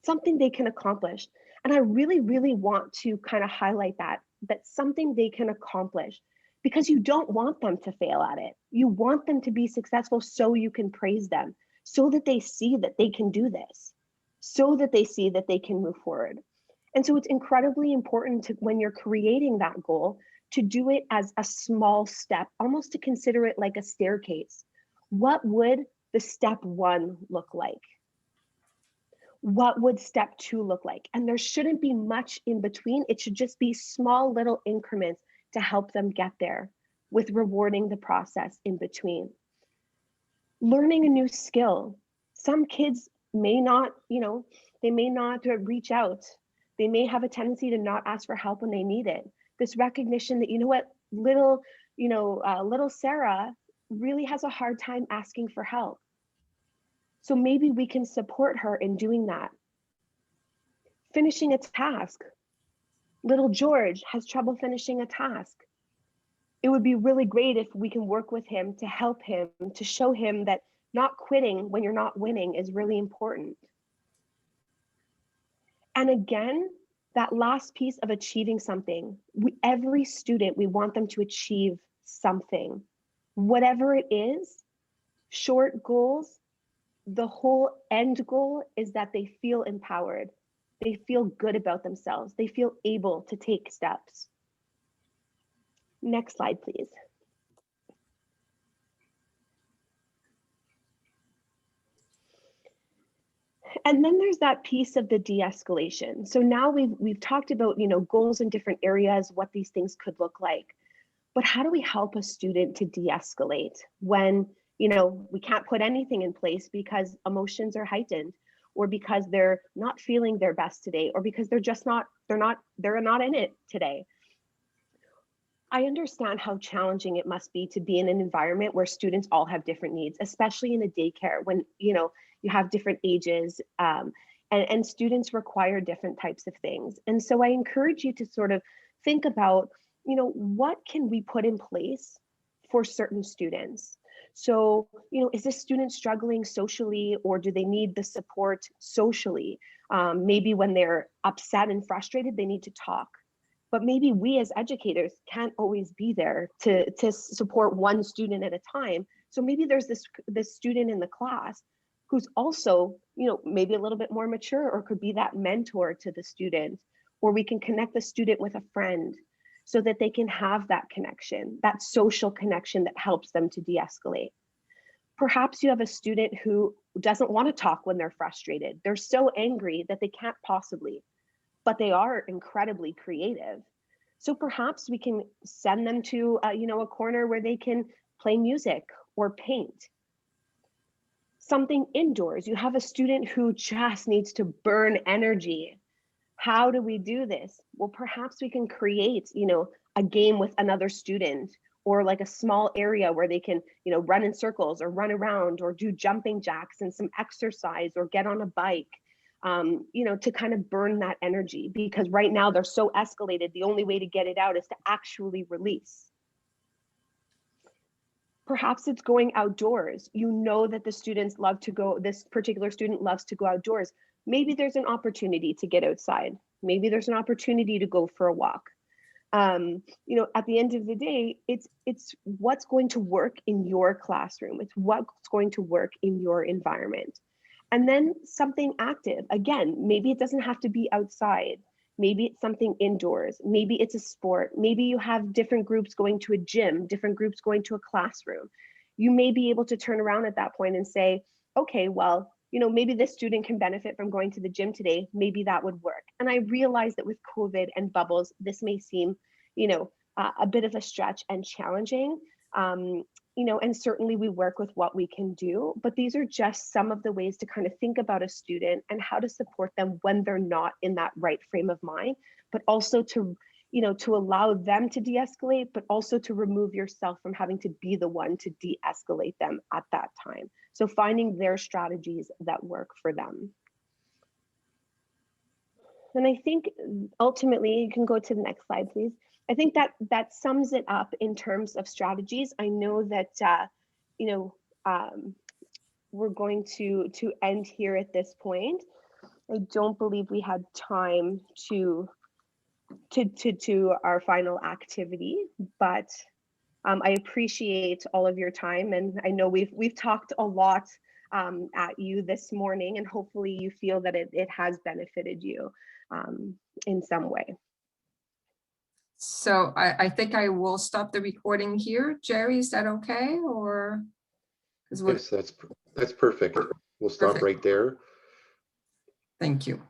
something they can accomplish. And I really, really want to kind of highlight that something they can accomplish, because you don't want them to fail at it. You want them to be successful so you can praise them, so that they see that they can do this, so that they see that they can move forward. And so it's incredibly important to, when you're creating that goal, to do it as a small step, almost to consider it like a staircase. What would the step 1 look like? What would step 2 look like? And there shouldn't be much in between. It should just be small little increments to help them get there, with rewarding the process in between. Learning a new skill. Some kids may not, they may not reach out. They may have a tendency to not ask for help when they need it. This recognition that, little Sarah really has a hard time asking for help. So maybe we can support her in doing that. Finishing a task. Little George has trouble finishing a task. It would be really great if we can work with him to help him, to show him that not quitting when you're not winning is really important. And again, that last piece of achieving something. Every student, we want them to achieve something. Whatever it is, short goals, the whole end goal is that they feel empowered. They feel good about themselves. They feel able to take steps. Next slide, please. And then there's that piece of the de-escalation. So now we've talked about, goals in different areas, what these things could look like. But how do we help a student to de-escalate when, we can't put anything in place because emotions are heightened, or because they're not feeling their best today, or because they're not in it today? I understand how challenging it must be to be in an environment where students all have different needs, especially in a daycare when, you have different ages, and students require different types of things. And so I encourage you to sort of think about, what can we put in place for certain students? So, is this student struggling socially, or do they need the support socially? Maybe when they're upset and frustrated, they need to talk. But maybe we as educators can't always be there to support one student at a time. So maybe there's this student in the class who's also, maybe a little bit more mature, or could be that mentor to the student, or we can connect the student with a friend so that they can have that connection, that social connection that helps them to de-escalate. Perhaps you have a student who doesn't want to talk when they're frustrated. They're so angry that they can't possibly, but they are incredibly creative. So perhaps we can send them to, a corner where they can play music or paint. Something indoors. You have a student who just needs to burn energy. How do we do this? Well, perhaps we can create, a game with another student, or like a small area where they can, run in circles or run around or do jumping jacks and some exercise or get on a bike, to kind of burn that energy, because right now they're so escalated. The only way to get it out is to actually release. Perhaps it's going outdoors. You know that the students love to go, this particular student loves to go outdoors. Maybe there's an opportunity to get outside. Maybe there's an opportunity to go for a walk. At the end of the day, it's what's going to work in your classroom. It's what's going to work in your environment. And then something active. Again, maybe it doesn't have to be outside. Maybe it's something indoors. Maybe it's a sport. Maybe you have different groups going to a gym, different groups going to a classroom. You may be able to turn around at that point and say, okay, well, maybe this student can benefit from going to the gym today. Maybe that would work. And I realize that with COVID and bubbles, this may seem, a bit of a stretch and challenging. And certainly we work with what we can do, but these are just some of the ways to kind of think about a student and how to support them when they're not in that right frame of mind, but also to allow them to de-escalate, but also to remove yourself from having to be the one to de-escalate them at that time. So finding their strategies that work for them. And I think ultimately, you can go to the next slide, please. I think that sums it up in terms of strategies. I know that, we're going to end here at this point. I don't believe we had time to our final activity, but I appreciate all of your time, and I know we've talked a lot at you this morning, and hopefully you feel that it has benefited you in some way. So I think I will stop the recording here. Jerry, is that okay? Or Yes, that's perfect. We'll stop Perfect. right there. Thank you.